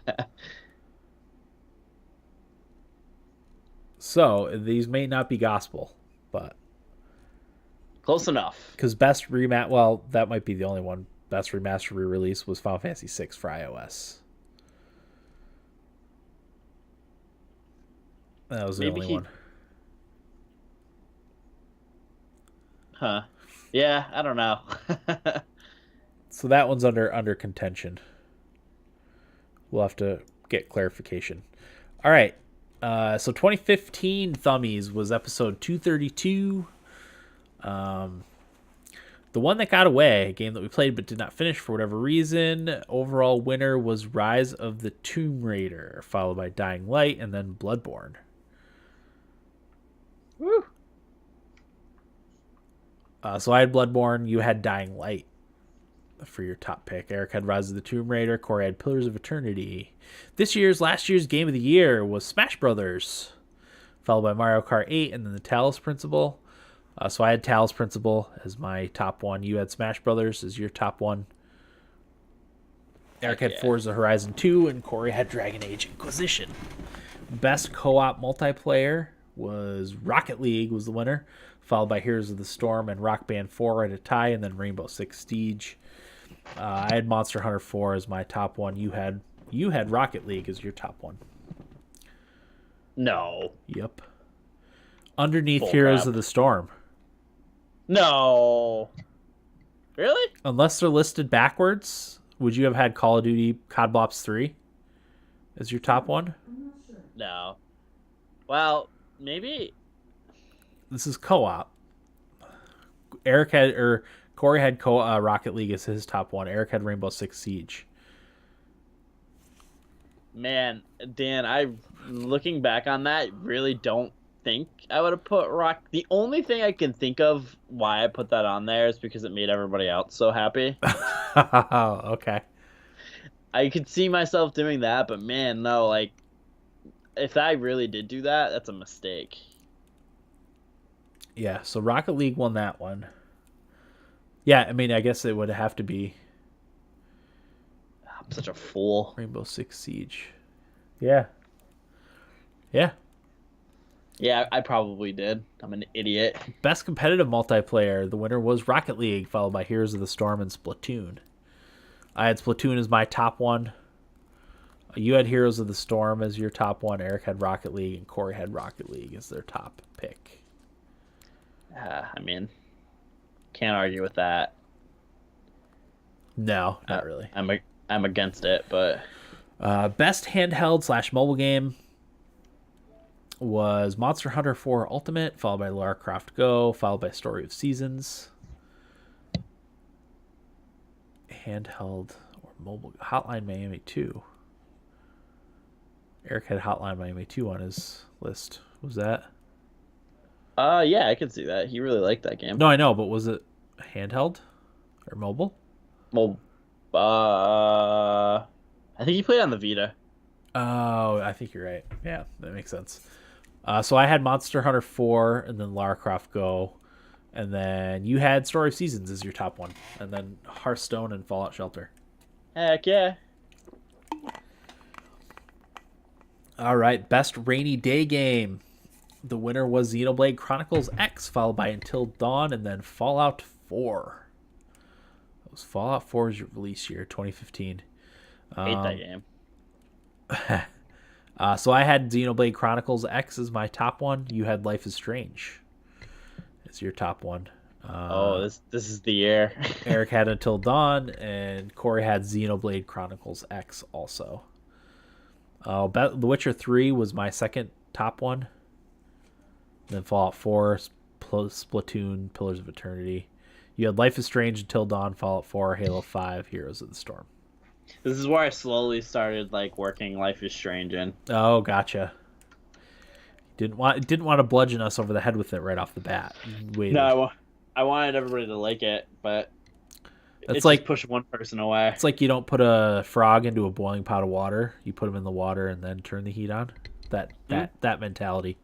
So these may not be gospel, but Close enough. because best remat, well, that might be the only one. Best remaster re-release was Final Fantasy VI for iOS. That was the only one. Huh. Yeah, I don't know. So that one's under contention. We'll have to get clarification. All right. So 2015 Thumbies was episode 232. The one that got away, a game that we played but did not finish for whatever reason. Overall winner was Rise of the Tomb Raider, followed by Dying Light, and then Bloodborne. Woo. So I had Bloodborne, you had Dying Light for your top pick. Eric had Rise of the Tomb Raider, Corey had Pillars of Eternity. Last year's Game of the Year was Smash Brothers, followed by Mario Kart 8, and then the Talos Principle. So I had Talos Principle as my top one. You had Smash Brothers as your top one. Eric had Forza Horizon 2, and Corey had Dragon Age Inquisition. Best co-op multiplayer was Rocket League was the winner, followed by Heroes of the Storm and Rock Band 4 at a tie, and then Rainbow Six Siege. I had Monster Hunter 4 as my top one. You had Rocket League as your top one. No. Yep. Underneath Bull Heroes crap. of the Storm. No. Really? Unless they're listed backwards, would you have had Call of Duty COD Ops 3 as your top one? No. Well, maybe. This is co-op. Corey had Rocket League as his top one. Eric had Rainbow Six Siege. Man, Dan, looking back on that, really don't think I would have put Rock. The only thing I can think of why I put that on there is because it made everybody else so happy. Okay. I could see myself doing that, but man, no, like, if I really did do that, that's a mistake. Yeah, so Rocket League won that one. Yeah, I mean, I guess it would have to be I'm such a fool. Rainbow Six Siege. Yeah. Yeah. Yeah, I probably did. I'm an idiot. Best competitive multiplayer, the winner was Rocket League, followed by Heroes of the Storm and Splatoon. I had Splatoon as my top one. You had Heroes of the Storm as your top one. Eric had Rocket League, and Corey had Rocket League as their top pick. I mean, can't argue with that. No, not really. I'm against it, but Best handheld / mobile game was Monster Hunter 4 Ultimate, followed by Lara Croft Go, followed by Story of Seasons. Handheld or mobile, Hotline Miami 2. Eric had Hotline Miami 2 on his list. Was that? yeah, I can see that. He really liked that game. No, I know, but was it handheld or mobile? Well, I think he played on the Vita. Oh, I think you're right. Yeah, that makes sense. So I had Monster Hunter 4 and then Lara Croft Go. And then you had Story of Seasons as your top one. And then Hearthstone and Fallout Shelter. Heck yeah. All right, best rainy day game. The winner was Xenoblade Chronicles X, followed by Until Dawn, and then Fallout 4. It was Fallout 4's release year, 2015. Hate that game. So I had Xenoblade Chronicles X as my top one. You had Life is Strange as your top one. This is the year. Eric had Until Dawn, and Corey had Xenoblade Chronicles X also. The Witcher 3 was my second top one. Then Fallout 4, Splatoon, Pillars of Eternity. You had Life is Strange, Until Dawn, Fallout 4, Halo 5, Heroes of the Storm. This is where I slowly started working Life is Strange in. Oh, gotcha. Didn't want to bludgeon us over the head with it right off the bat. Waited. No, I wanted everybody to like it, but It's like push one person away. It's like you don't put a frog into a boiling pot of water. You put them in the water and then turn the heat on. That mentality.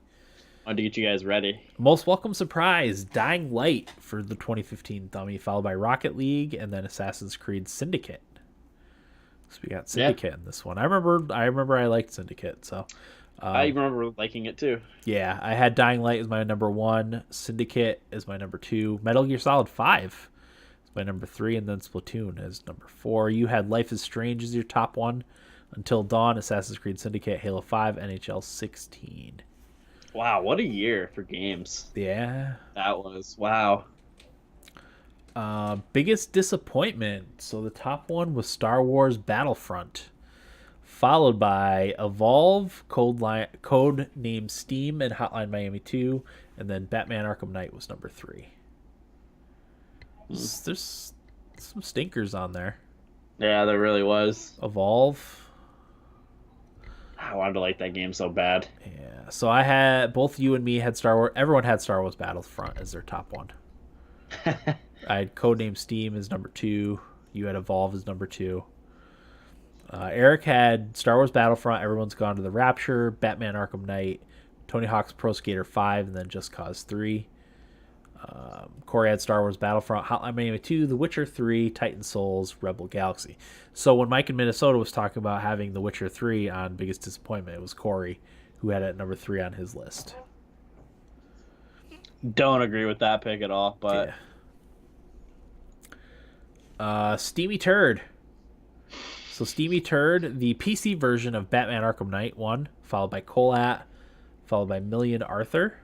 I wanted to get you guys ready. Most welcome surprise, Dying Light for the 2015 Thummy, followed by Rocket League and then Assassin's Creed Syndicate. So we got Syndicate in this one. I remember I liked Syndicate, so I remember liking it too. Yeah, I had Dying Light as my number 1, Syndicate as my number 2, Metal Gear Solid 5 as my number 3, and then Splatoon as number 4. You had Life is Strange as your top one, Until Dawn, Assassin's Creed Syndicate, Halo 5, NHL 16. Wow, what a year for games. Yeah. That was. Wow. Biggest disappointment. So the top one was Star Wars Battlefront, followed by Evolve, Code Name Steam, and Hotline Miami 2, and then Batman Arkham Knight was number 3. There's some stinkers on there. Yeah, there really was. Evolve. I wanted to like that game so bad. Yeah. So I had, both you and me had Star Wars. Everyone had Star Wars Battlefront as their top one. I had Codename Steam as number 2. You had Evolve as number 2. Eric had Star Wars Battlefront, Everyone's Gone to the Rapture, Batman Arkham Knight, Tony Hawk's Pro Skater 5, and then Just Cause 3. Corey had Star Wars Battlefront, Hotline Miami 2, The Witcher 3, Titan Souls, Rebel Galaxy. So when Mike in Minnesota was talking about having The Witcher 3 on Biggest Disappointment, it was Corey who had it at number 3 on his list. Don't agree with that pick at all, but... Yeah. Steamy Turd. So Steamy Turd, the PC version of Batman Arkham Knight won, followed by Colat, followed by Million Arthur.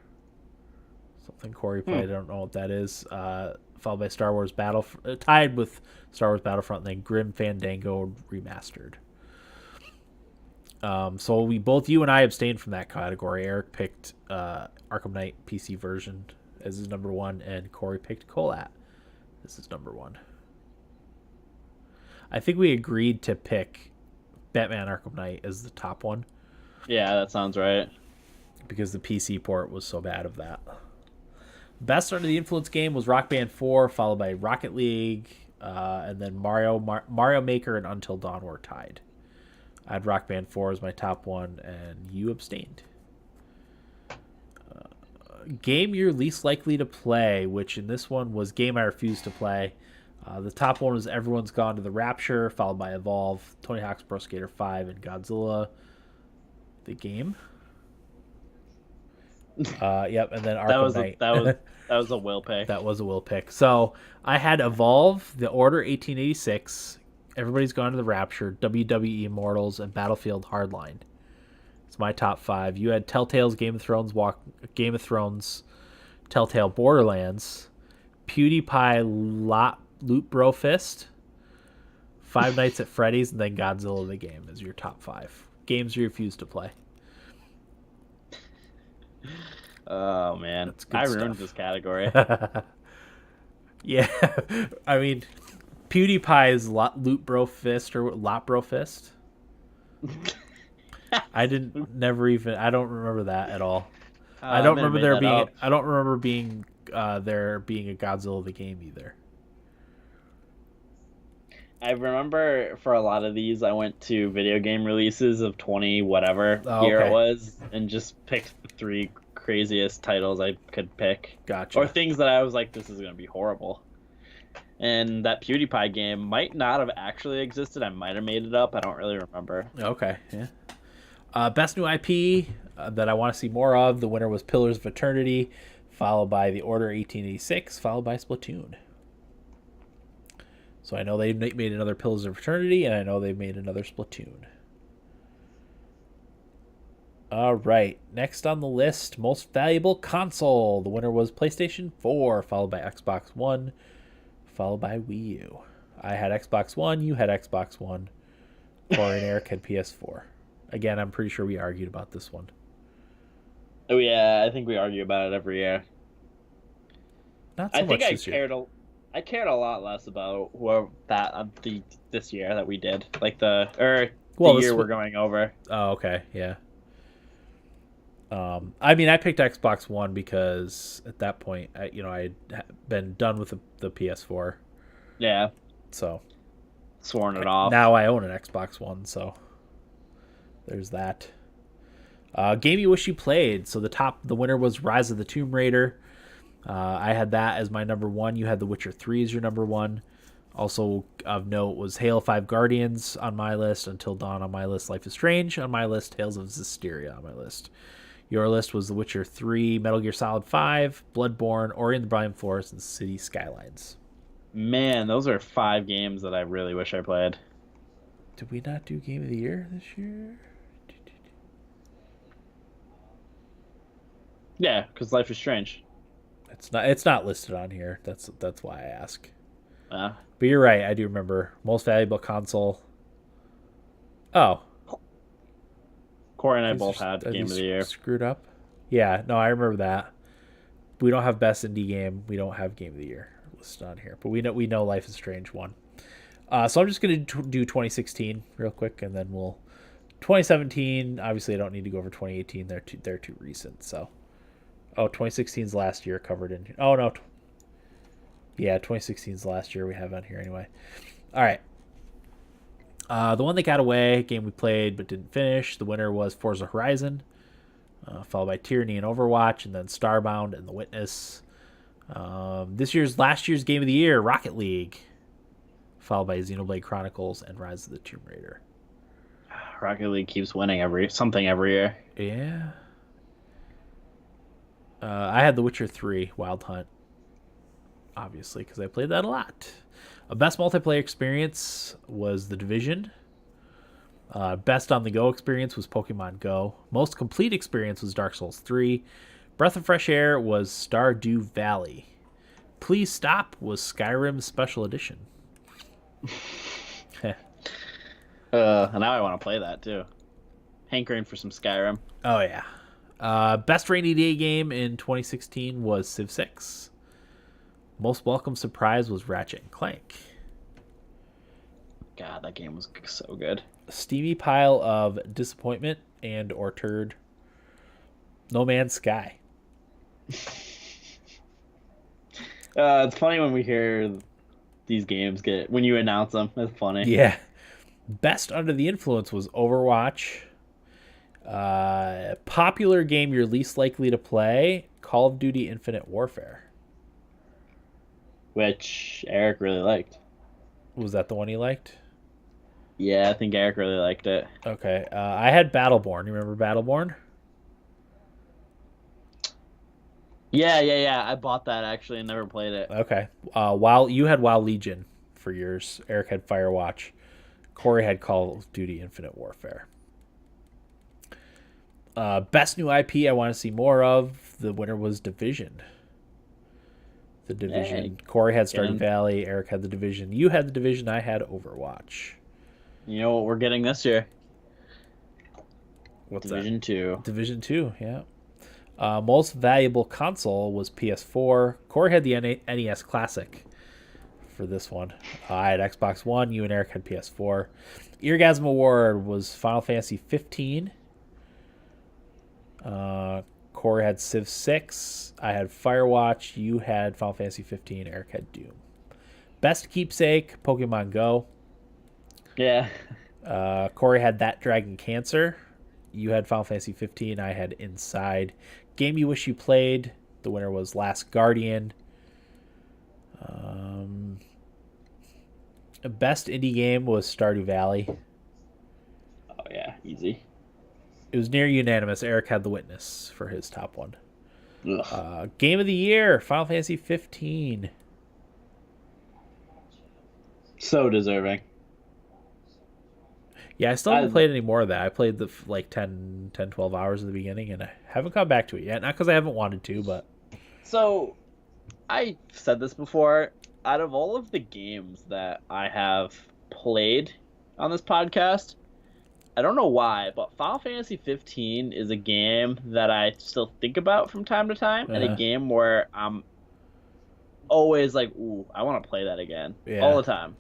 Something Corey played, I don't know what that is. Followed by Star Wars tied with Star Wars Battlefront, and then Grim Fandango Remastered. So you and I abstained from that category. Eric picked Arkham Knight PC version as his number 1, and Corey picked Colat as his number 1. I think we agreed to pick Batman Arkham Knight as the top one. Yeah, that sounds right. Because the PC port was so bad of that. Best Under the Influence game was Rock Band 4, followed by Rocket League, and then Mario Maker and Until Dawn were tied. I had Rock Band 4 as my top one, and you abstained. Game you're least likely to play, which in this one was game I refused to play. The top one was Everyone's Gone to the Rapture, followed by Evolve, Tony Hawk's Pro Skater 5, and Godzilla the game. Yep, and then Arkham Knight. That was a will pick. That was a will pick. So I had Evolve, The Order 1886, Everybody's Gone to the Rapture, WWE Immortals, and Battlefield Hardline. It's my top 5. You had Telltale's Game of Thrones, Telltale Borderlands, PewDiePie Loot Bro Fist, Five Nights at Freddy's, and then Godzilla the game is your top 5 games you refuse to play. Oh man, That's good I stuff. ruined this category. Yeah, I mean, PewDiePie's Loot Bro Fist or Lot Bro Fist. I don't remember that at all. I don't remember there being. I don't remember being there being a Godzilla the game either. I remember for a lot of these, I went to video game releases of 20 whatever year it was, and just picked the 3 craziest titles I could pick. Gotcha. Or things that I was like, this is gonna be horrible. And that PewDiePie game might not have actually existed. I might have made it up. I don't really remember. Okay, yeah. Best new IP that I want to see more of. The winner was Pillars of Eternity, followed by The Order 1886, followed by Splatoon. So I know they made another Pillars of Eternity, and I know they made another Splatoon. All right, next on the list, most valuable console. The winner was PlayStation 4, followed by Xbox One, followed by Wii U. I had Xbox One, you had Xbox One, Corey and Eric had PS4. Again, I'm pretty sure we argued about this one. Oh yeah, I think we argue about it every year. Not so much this year. I cared a lot less about this year that we did, like the year we're going over. Oh, okay, yeah. I mean, I picked Xbox One because at that point, I had been done with the PS4. Yeah. So. Sworn it off. Now I own an Xbox One, so there's that. Game you wish you played. So the winner was Rise of the Tomb Raider. I had that as my number 1. You had The Witcher 3 as your number 1. Also of note was Halo 5 Guardians on my list, Until Dawn on my list, Life is Strange on my list, Tales of Zestiria on my list. Your list was The Witcher 3, Metal Gear Solid 5, Bloodborne, Ori and the Blind Forest, and City Skylines. Man, those are 5 games that I really wish I played. Did we not do Game of the Year this year? Yeah, because Life is Strange. It's not listed on here. That's why I ask. But you're right. I do remember most valuable console. Oh, Corey and I both had Game of the Year. Screwed up. Yeah, no, I remember that. We don't have best indie game. We don't have Game of the Year listed on here, but we know Life is Strange won. So I'm just gonna do 2016 real quick, and then 2017. Obviously, I don't need to go over 2018. They're too recent. So. 2016's last year covered in here. Oh, no. Yeah, 2016's last year we have on here anyway. All right. The one that got away, game we played but didn't finish, the winner was Forza Horizon, followed by Tyranny and Overwatch, and then Starbound and The Witness. Last year's game of the year, Rocket League, followed by Xenoblade Chronicles and Rise of the Tomb Raider. Rocket League keeps winning every year. Yeah. I had The Witcher 3 Wild Hunt, obviously, because I played that a lot. Best multiplayer experience was The Division. Best on the go experience was Pokemon Go. Most complete experience was Dark Souls 3. Breath of Fresh Air was Stardew Valley. Please Stop was Skyrim Special Edition. Now I want to play that too. Hankering for some Skyrim. Oh yeah. Best rainy day game in 2016 was Civ 6. Most welcome surprise was Ratchet and Clank. God, that game was so good. Steamy pile of disappointment and or turd. No Man's Sky. It's funny when we hear these games when you announce them. It's funny. Yeah. Best under the influence was Overwatch. Popular game you're least likely to play, Call of Duty Infinite Warfare. Which Eric really liked. Was that the one he liked? Yeah, I think Eric really liked it. Okay. I had Battleborn. You remember Battleborn? Yeah. I bought that actually and never played it. Okay. You had WoW Legion for yours. Eric had Firewatch. Corey had Call of Duty Infinite Warfare. Best new IP I want to see more of. The winner was Division. The Division. Hey, Corey had Stardew getting- Valley. Eric had The Division. You had The Division. I had Overwatch. You know what we're getting this year? What's Division 2. that? Division 2, yeah. Most valuable console was PS4. Corey had the NES Classic for this one. I had Xbox One. You and Eric had PS4. Eargasm Award was Final Fantasy 15. Corey had Civ 6. I had Firewatch. You had Final Fantasy 15. Eric had Doom. Best keepsake, Pokemon Go. Yeah. Corey had That Dragon Cancer. You had Final Fantasy 15. I had Inside. Game you wish you played. The winner was Last Guardian. Best indie game was Stardew Valley. Oh, yeah. Easy. It was near unanimous. Eric had The Witness for his top one. Ugh. Game of the year, Final Fantasy 15. So deserving. Yeah, I still haven't played any more of that. I played the 12 hours at the beginning, and I haven't come back to it yet. Not because I haven't wanted to, but... So, I said this before. Out of all of the games that I have played on this podcast, I don't know why, but Final Fantasy 15 is a game that I still think about from time to time, and a game where I'm always like, ooh, I want to play that again. Yeah. All the time.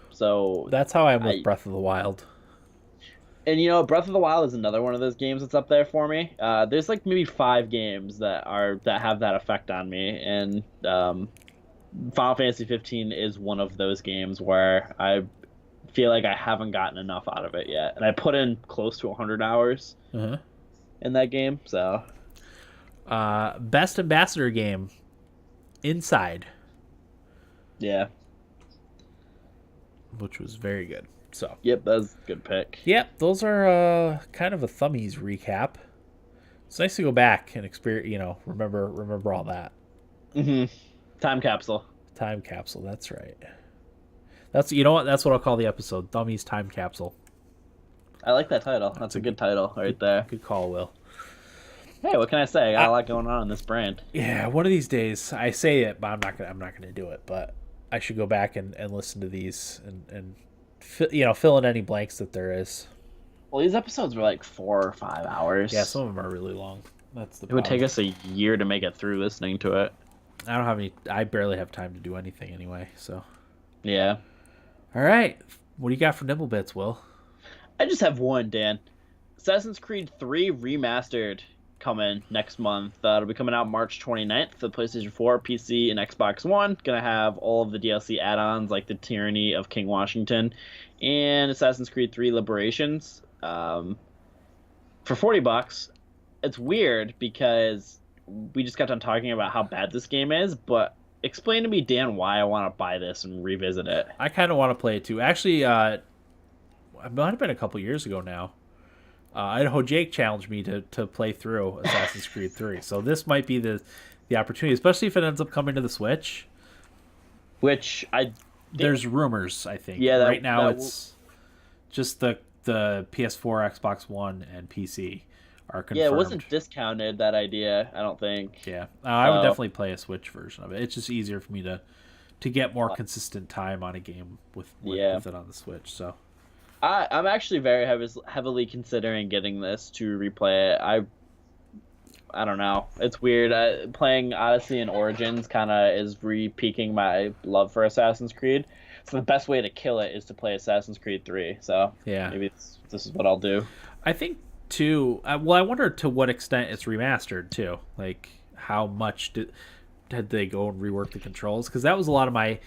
So that's how I am with Breath of the Wild. And you know, Breath of the Wild is another one of those games that's up there for me. There's like maybe 5 games that have that effect on me, and Final Fantasy 15 is one of those games where I feel like I haven't gotten enough out of it yet, and I put in close to 100 hours in that game. So, best ambassador game, Inside. Yeah. Which was very good. So. Yep, that's a good pick. Yep, those are kind of a Thumbies recap. It's nice to go back and experience, remember all that. Mm-hmm. Time capsule. Time capsule, that's right. That's what I'll call the episode, Thumbies Time Capsule. I like that title. That's a good title right there. Good call, Will. Hey, what can I say? I got a lot going on in this brand. Yeah, one of these days I say it, but I'm not gonna do it. But I should go back and listen to these and fill in any blanks that there is. Well, these episodes were like 4 or 5 hours. Yeah, some of them are really long. That's the It would take us a year to make it through listening to it. I barely have time to do anything anyway, so. Yeah. All right. What do you got for Nibble Bits, Will? I just have one, Dan. Assassin's Creed 3 Remastered coming next month. It'll be coming out March 29th for PlayStation 4, PC, and Xbox One. Gonna have all of the DLC add-ons like the Tyranny of King Washington and Assassin's Creed 3 Liberations for $40. It's weird because we just got done talking about how bad this game is, but explain to me, Dan, why I want to buy this and revisit it. I kind of want to play it too. Actually, it might have been a couple years ago now. Idaho Jake challenged me to play through Assassin's Creed 3. So this might be the opportunity, especially if it ends up coming to the Switch. Which there's rumors, I think. Yeah, right now it's just the PS4, Xbox One, and PC are confirmed. Yeah, it wasn't discounted, that idea, I don't think. Yeah, I would definitely play a Switch version of it. It's just easier for me to get more consistent time on a game with it on the Switch. So I'm actually very heavily considering getting this to replay it. I don't know. It's weird. Playing Odyssey and Origins kind of is re-peaking my love for Assassin's Creed. So the best way to kill it is to play Assassin's Creed 3. So yeah, maybe this is what I'll do. I think too. Well, I wonder to what extent it's remastered too. Like how much did they go and rework the controls? Because that was a lot of my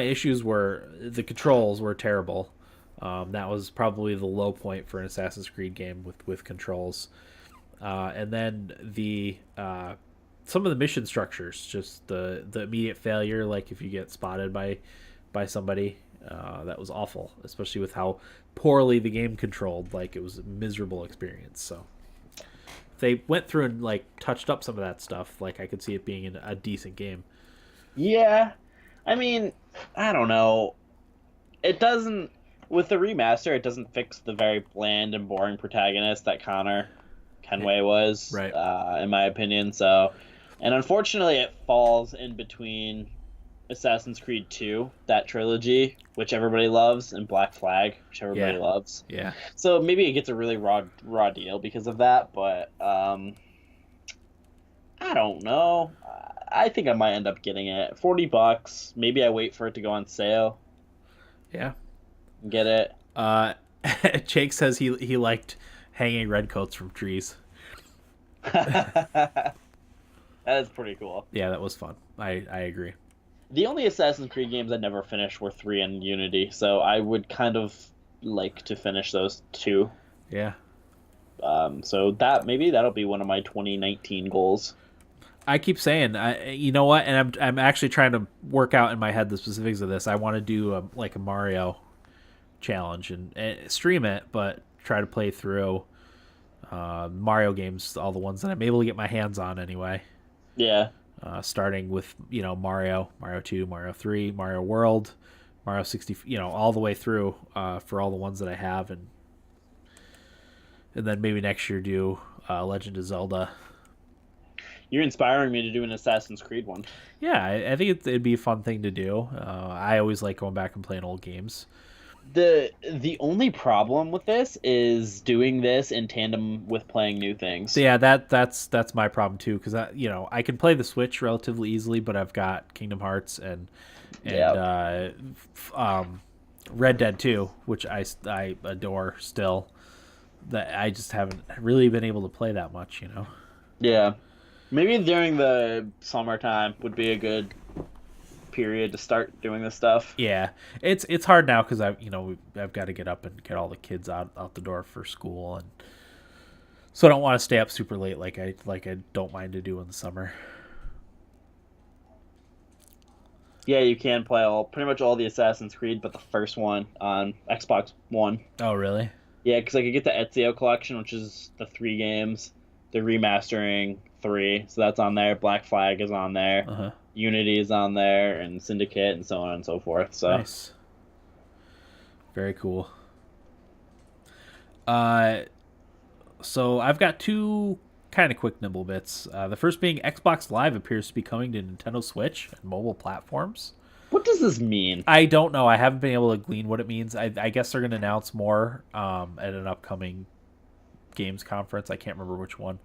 issues were the controls were terrible. That was probably the low point for an Assassin's Creed game with controls. And then some of the mission structures, just the immediate failure, like if you get spotted by somebody, that was awful, especially with how poorly the game controlled. Like it was a miserable experience. So they went through and like touched up some of that stuff. Like I could see it being a decent game. Yeah, I mean, I don't know. It doesn't. With the remaster, it doesn't fix the very bland and boring protagonist that Connor Kenway was, right? In my opinion. So And unfortunately, it falls in between Assassin's Creed 2, that trilogy, which everybody loves, and Black Flag, which everybody Yeah. loves. Yeah. So maybe it gets a really raw deal because of that, but I don't know. I think I might end up getting it. $40. Maybe I wait for it to go on sale Yeah. and get it. Uh, Jake says he liked hanging redcoats from trees. That is pretty cool. Yeah, that was fun. I agree. The only Assassin's Creed games I never finished were 3 and Unity, so I would kind of like to finish those two. Yeah. So maybe that'll be one of my 2019 goals. I keep saying, you know what, and I'm actually trying to work out in my head the specifics of this. I want to do like a Mario challenge and stream it, but try to play through Mario games, all the ones that I'm able to get my hands on anyway. Yeah. Starting with Mario 2, Mario 3, Mario World, Mario 60, all the way through for all the ones that I have, and then maybe next year do Legend of Zelda. You're inspiring me to do an Assassin's Creed one. Yeah, I think it'd be a fun thing to do. I always like going back and playing old games. The only problem with this is doing this in tandem with playing new things. So yeah, that's my problem too, because I can play the Switch relatively easily, but I've got Kingdom Hearts and Red Dead 2, which I adore still. That I just haven't really been able to play that much. Yeah. Maybe during the summertime would be a good period to start doing this stuff. Yeah, it's hard now because I've got to get up and get all the kids out the door for school, and so I don't want to stay up super late like I don't mind to do in the summer. Yeah, you can play pretty much all the Assassin's Creed, but the first one on Xbox One. Oh, really? Yeah, because I could get the Ezio collection, which is the 3 games. They're remastering 3, so that's on there. Black Flag is on there. Uh-huh. Unity is on there, and Syndicate, and so on and so forth. So Nice. Very cool. So I've got 2 kind of quick nibble bits. The first being Xbox Live appears to be coming to Nintendo Switch and mobile platforms. what does this mean? I don't know. I haven't been able to glean what it means. I guess they're going to announce more at an upcoming games conference. I can't remember which one.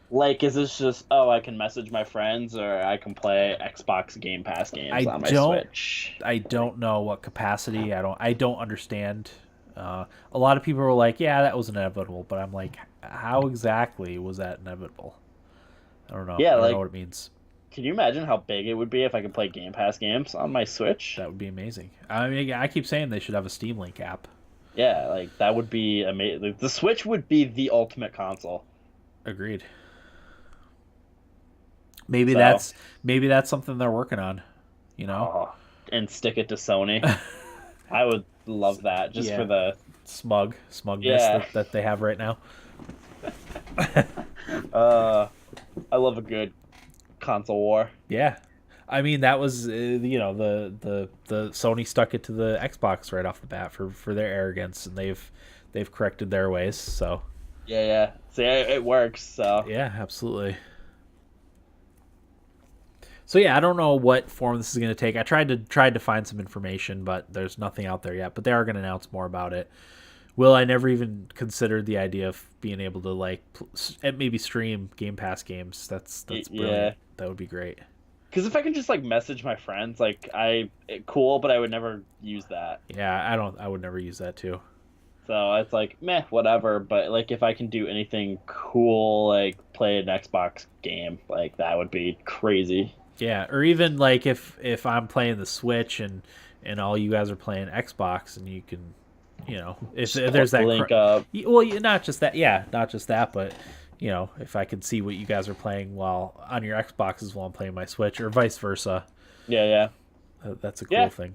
Like, is this just, I can message my friends, or I can play Xbox Game Pass games on my Switch? I don't know what capacity. I don't understand. A lot of people were like, yeah, that was inevitable, but I'm like, how exactly was that inevitable? I don't know. Yeah, I don't know what it means. Can you imagine how big it would be if I could play Game Pass games on my Switch? That would be amazing. I mean, I keep saying they should have a Steam Link app. Yeah, like, that would be amazing. The Switch would be the ultimate console. Agreed. Maybe that's something they're working on, and stick it to Sony. I would love that just for the smugness that they have right now. I love a good console war. Yeah, I mean that was the Sony stuck it to the Xbox right off the bat for their arrogance, and they've corrected their ways. So yeah. See, it works. So yeah, absolutely. So yeah, I don't know what form this is going to take. I tried to find some information, but there's nothing out there yet. But they are going to announce more about it. I never even considered the idea of being able to maybe stream Game Pass games. That's brilliant. Yeah. That would be great. Because if I can just message my friends, cool, but I would never use that. Yeah, I would never use that too. So it's meh, whatever. But if I can do anything cool, play an Xbox game, that would be crazy. Yeah, or even if I'm playing the Switch and all you guys are playing Xbox, and you can, if there's that link up. Well, not just that, but if I can see what you guys are playing while on your Xboxes while I'm playing my Switch, or vice versa. Yeah. That's a cool thing.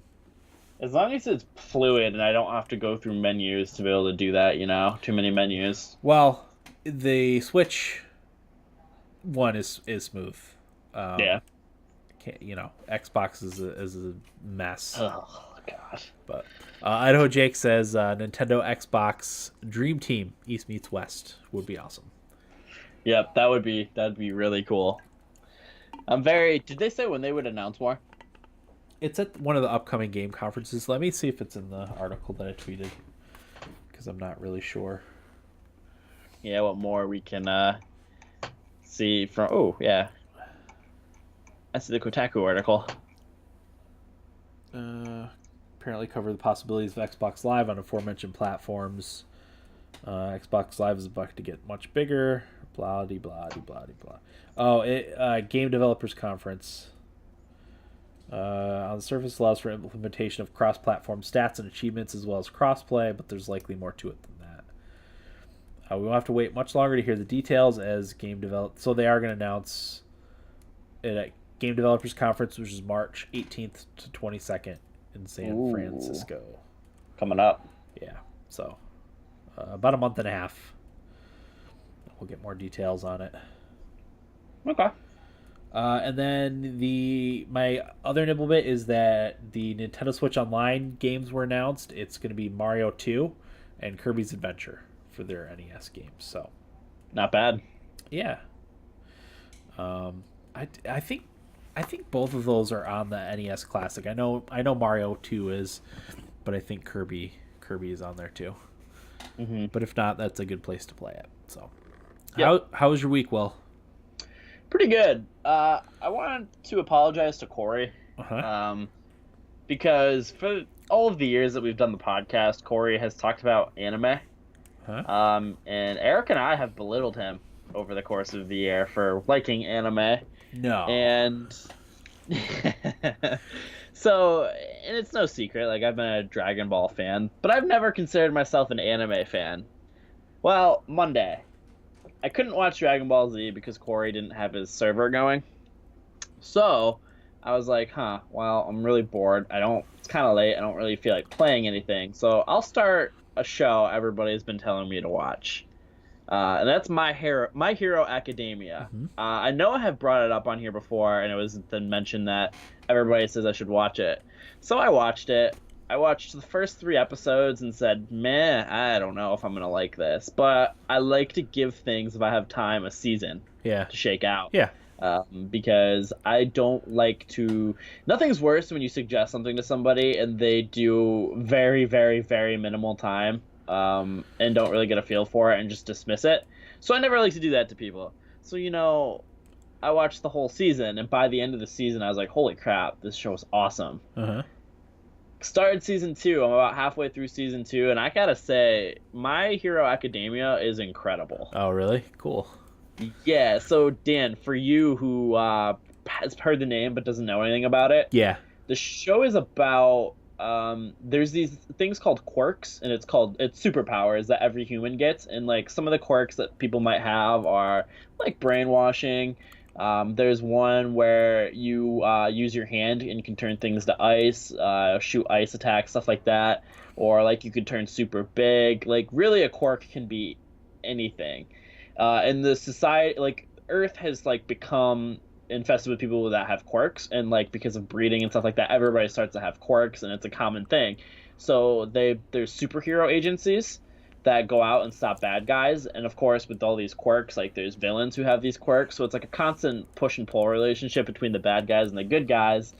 As long as it's fluid and I don't have to go through menus to be able to do that, too many menus. Well, the Switch one is smooth. Yeah. Xbox is a mess. Oh god. But Idaho Jake says Nintendo Xbox Dream Team East meets West would be awesome. Yep, that'd be really cool. I'm very. Did they say when they would announce more? It's at one of the upcoming game conferences. Let me see if it's in the article that I tweeted, because I'm not really sure. Yeah, what more we can see from? Oh, yeah. I see the Kotaku article. Apparently cover the possibilities of Xbox Live on aforementioned platforms. Xbox Live is about to get much bigger. Blah de blah de blah de blah. Oh, Game Developers Conference. On the surface, allows for implementation of cross-platform stats and achievements as well as crossplay, but there's likely more to it than that. We won't have to wait much longer to hear the details as game develop. So they are going to announce it at Game Developers Conference, which is March 18th to 22nd in San Francisco. Coming up. Yeah, so about a month and a half. We'll get more details on it. Okay. And then my other nibble bit is that the Nintendo Switch Online games were announced. It's going to be Mario 2 and Kirby's Adventure for their NES games. So, not bad. Yeah. I think both of those are on the NES Classic. I know Mario 2 is, but I think Kirby is on there too. Mm-hmm. But if not, that's a good place to play it. So, yep. How was your week, Will? Pretty good. I wanted to apologize to Corey. Because for all of the years that we've done the podcast, Corey has talked about anime. And Eric and I have belittled him over the course of the year for liking anime. No. And so, and it's no secret, like, I've been a Dragon Ball fan, but I've never considered myself an anime fan. Well, Monday, I couldn't watch Dragon Ball Z because Corey didn't have his server going. So, I was like, well, I'm really bored. It's kind of late. I don't really feel like playing anything. So, I'll start a show everybody's been telling me to watch. And that's My Hero Academia. Mm-hmm. I know I have brought it up on here before, and it was then mentioned that everybody says I should watch it. So I watched it. I watched the first 3 episodes and said, meh, I don't know if I'm going to like this. But I like to give things, if I have time, a season to shake out. Yeah. Because I don't like to... Nothing's worse when you suggest something to somebody and they do very, very, very minimal time. And don't really get a feel for it and just dismiss it. So I never like to do that to people. So, I watched the whole season, and by the end of the season, I was like, holy crap, this show is awesome. Started season 2. I'm about halfway through season 2, and I gotta say, My Hero Academia is incredible. Oh, really? Cool. Yeah, so Dan, for you who has heard the name but doesn't know anything about it, the show is about... there's these things called quirks, and it's superpowers that every human gets, and like some of the quirks that people might have are like brainwashing. There's one where you use your hand and can turn things to ice, shoot ice attacks, stuff like that, or like you could turn super big. Like really, a quirk can be anything. And the society, like Earth, has like become infested with people that have quirks, and like because of breeding and stuff like that, everybody starts to have quirks, and it's a common thing. So there's superhero agencies that go out and stop bad guys, and of course with all these quirks, like there's villains who have these quirks, so it's like a constant push and pull relationship between the bad guys and the good guys.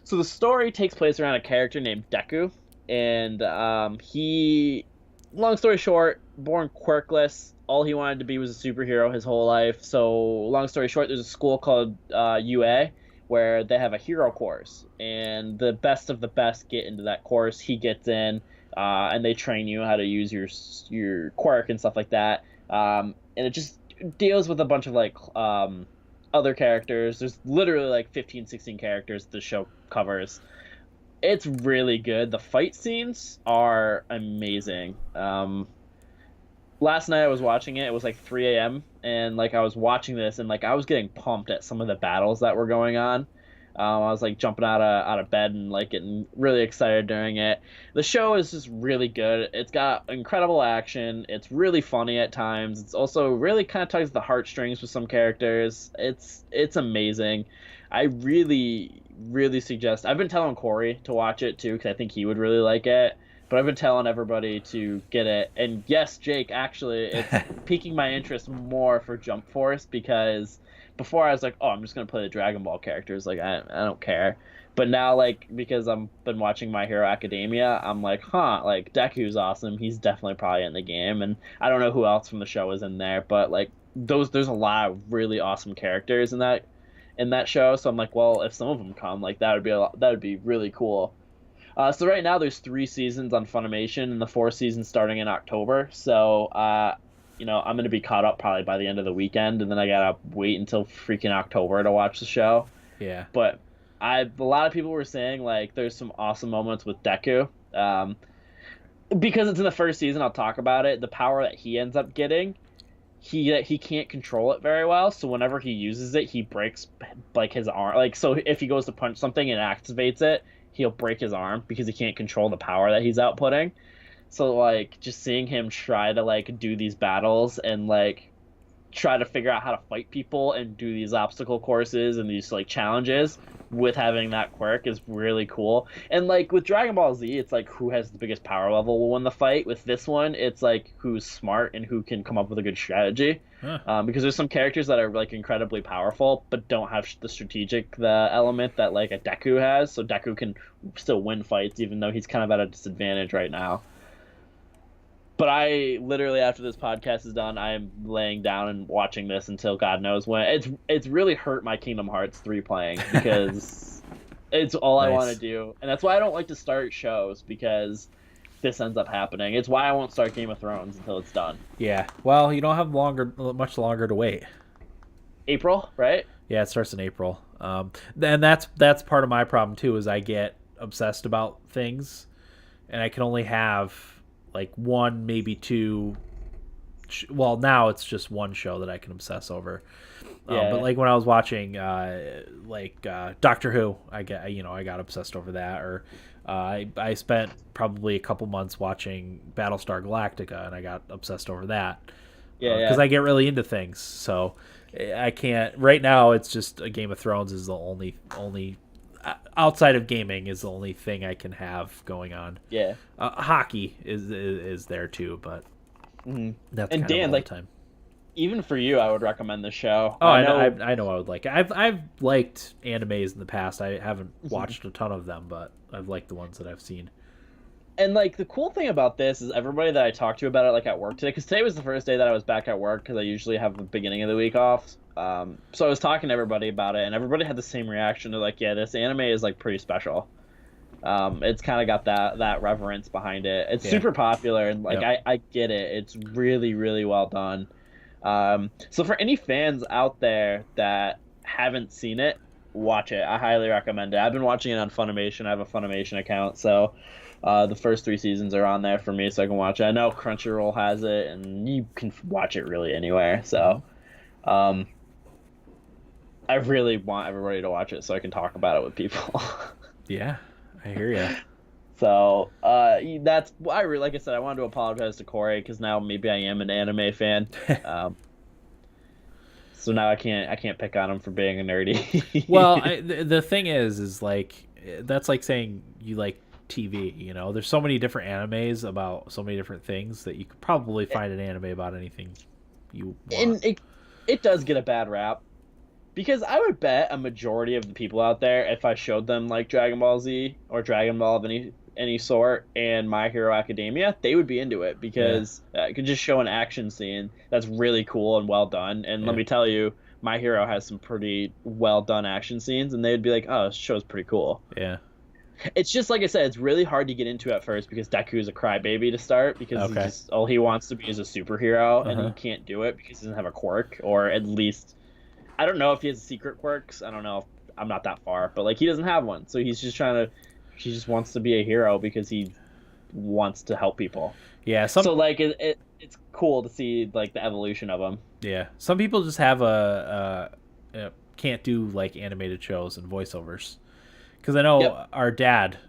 So the story takes place around a character named Deku, and he, long story short, born quirkless. All he wanted to be was a superhero his whole life. So, long story short, there's a school called UA where they have a hero course. And the best of the best get into that course. He gets in, and they train you how to use your quirk and stuff like that. And it just deals with a bunch of, like, other characters. There's literally, like, 15, 16 characters the show covers. It's really good. The fight scenes are amazing. Last night I was watching it. It was like 3 a.m. and like I was watching this and like I was getting pumped at some of the battles that were going on. I was like jumping out of bed and like getting really excited during it. The show is just really good. It's got incredible action. It's really funny at times. It's also really kind of tugs the heartstrings with some characters. It's amazing. I really, really suggest. I've been telling Corey to watch it too because I think he would really like it. but I've been telling everybody to get it. And yes, Jake, actually, it's piquing my interest more for Jump Force because before I was like, oh, I'm just gonna play the Dragon Ball characters. Like I don't care. But now, like, because I've been watching My Hero Academia, I'm like, huh, like Deku's awesome. He's definitely probably in the game, and I don't know who else from the show is in there, but like there's a lot of really awesome characters in that show. So I'm like, well, if some of them come, like that would be really cool. So right now there's 3 seasons on Funimation, and the 4th season starting in October. So I'm gonna be caught up probably by the end of the weekend, and then I gotta wait until freaking October to watch the show. Yeah. But a lot of people were saying like there's some awesome moments with Deku. Because it's in the 1st season, I'll talk about it. The power that he ends up getting, he can't control it very well, so whenever he uses it, he breaks like his arm. Like, so if he goes to punch something and activates it, he'll break his arm because he can't control the power that he's outputting. So like just seeing him try to like do these battles and like try to figure out how to fight people and do these obstacle courses and these like challenges with having that quirk is really cool. And like with Dragon Ball Z, it's like who has the biggest power level will win the fight. With this one, it's like who's smart and who can come up with a good strategy. Because there's some characters that are like incredibly powerful but don't have the element that like a Deku has. So Deku can still win fights even though he's kind of at a disadvantage right now. But I literally, after this podcast is done, I am laying down and watching this until God knows when. It's really hurt my Kingdom Hearts 3 playing because it's all I want to do. And that's why I don't like to start shows, because this ends up happening. It's why I won't start Game of Thrones until it's done. Yeah. Well, you don't have much longer to wait. April, right? Yeah, it starts in April. And that's part of my problem too, is I get obsessed about things, and I can only have like one, maybe two. Well, now it's just one show that I can obsess over. But like when I was watching Doctor Who, I got obsessed over that. Or I spent probably a couple months watching Battlestar Galactica, and I got obsessed over that. Because I get really into things. So I can't right now. It's just Game of Thrones is the only outside of gaming is the only thing I can have going on. Yeah. Hockey is there too, but that's and kind Dan, of all like, the time. Even for you, I would recommend the show. Oh, I know I would like it. I've liked animes in the past. I haven't watched a ton of them, but I've liked the ones that I've seen. And like the cool thing about this is everybody that I talked to about it, like at work today, because today was the first day that I was back at work, because I usually have the beginning of the week off. So I was talking to everybody about it, and everybody had the same reaction. They're like, "Yeah, this anime is like pretty special. It's kind of got that reverence behind it. It's super popular, and like I get it. It's really really well done. So for any fans out there that haven't seen it, watch it. I highly recommend it. I've been watching it on Funimation. I have a Funimation account, so the first 3 seasons are on there for me, so I can watch it. I know Crunchyroll has it, and you can watch it really anywhere. So I really want everybody to watch it so I can talk about it with people. Yeah, I hear you. So that's like I said, I wanted to apologize to Corey because now maybe I am an anime fan. So now I can't pick on him for being a nerdy. Well, the thing is like that's like saying you like TV. You know, there's so many different animes about so many different things that you could probably find an anime about anything you want. And it does get a bad rap. Because I would bet a majority of the people out there, if I showed them like Dragon Ball Z or Dragon Ball of any sort and My Hero Academia, they would be into it because it could just show an action scene that's really cool and well done. And let me tell you, My Hero has some pretty well done action scenes, and they'd be like, "Oh, this show's pretty cool." Yeah. It's just like I said, it's really hard to get into at first because Deku is a crybaby to start because all he wants to be is a superhero, and he can't do it because he doesn't have a quirk, or at least. I don't know if he has secret quirks. I don't know. I'm not that far, but like he doesn't have one, so he's just he just wants to be a hero because he wants to help people. Yeah. So like it's cool to see like the evolution of him. Yeah. Some people just have can't do like animated shows and voiceovers, because I know our dad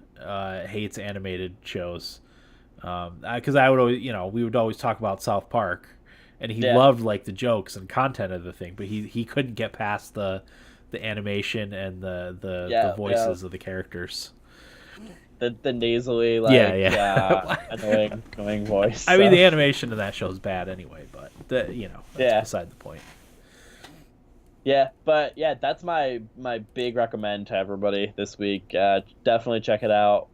hates animated shows. Because I would always, we would always talk about South Park. And he loved like the jokes and content of the thing, but he couldn't get past the animation and the voices of the characters. the nasally annoying voice. I mean, the animation of that show is bad anyway, but that's beside the point. Yeah, but yeah, that's my big recommend to everybody this week. Definitely check it out.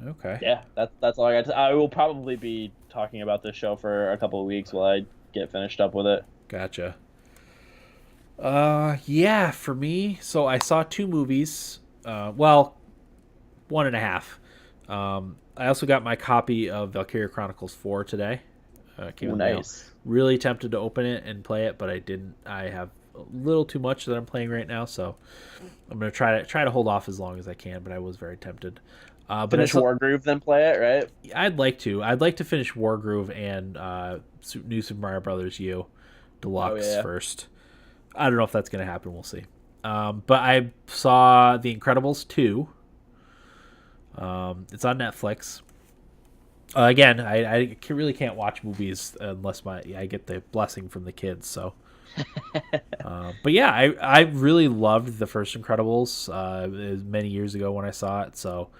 Okay. Yeah, that's all I got. I will probably be talking about this show for a couple of weeks while I get finished up with it. Gotcha. Yeah, for me, so I saw 2 movies. Well, 1.5. I also got my copy of Valkyria Chronicles 4 today. Came in the mail. Really tempted to open it and play it, but I didn't. I have a little too much that I'm playing right now, so I'm gonna try to hold off as long as I can. But I was very tempted. Finish Wargroove, then play it, right? I'd like to. I'd like to finish Wargroove and New Super Mario Brothers U Deluxe first. I don't know if that's gonna happen. We'll see. But I saw The Incredibles 2. It's on Netflix. Again, I really can't watch movies unless I get the blessing from the kids. So, but yeah, I really loved the first Incredibles many years ago when I saw it. So,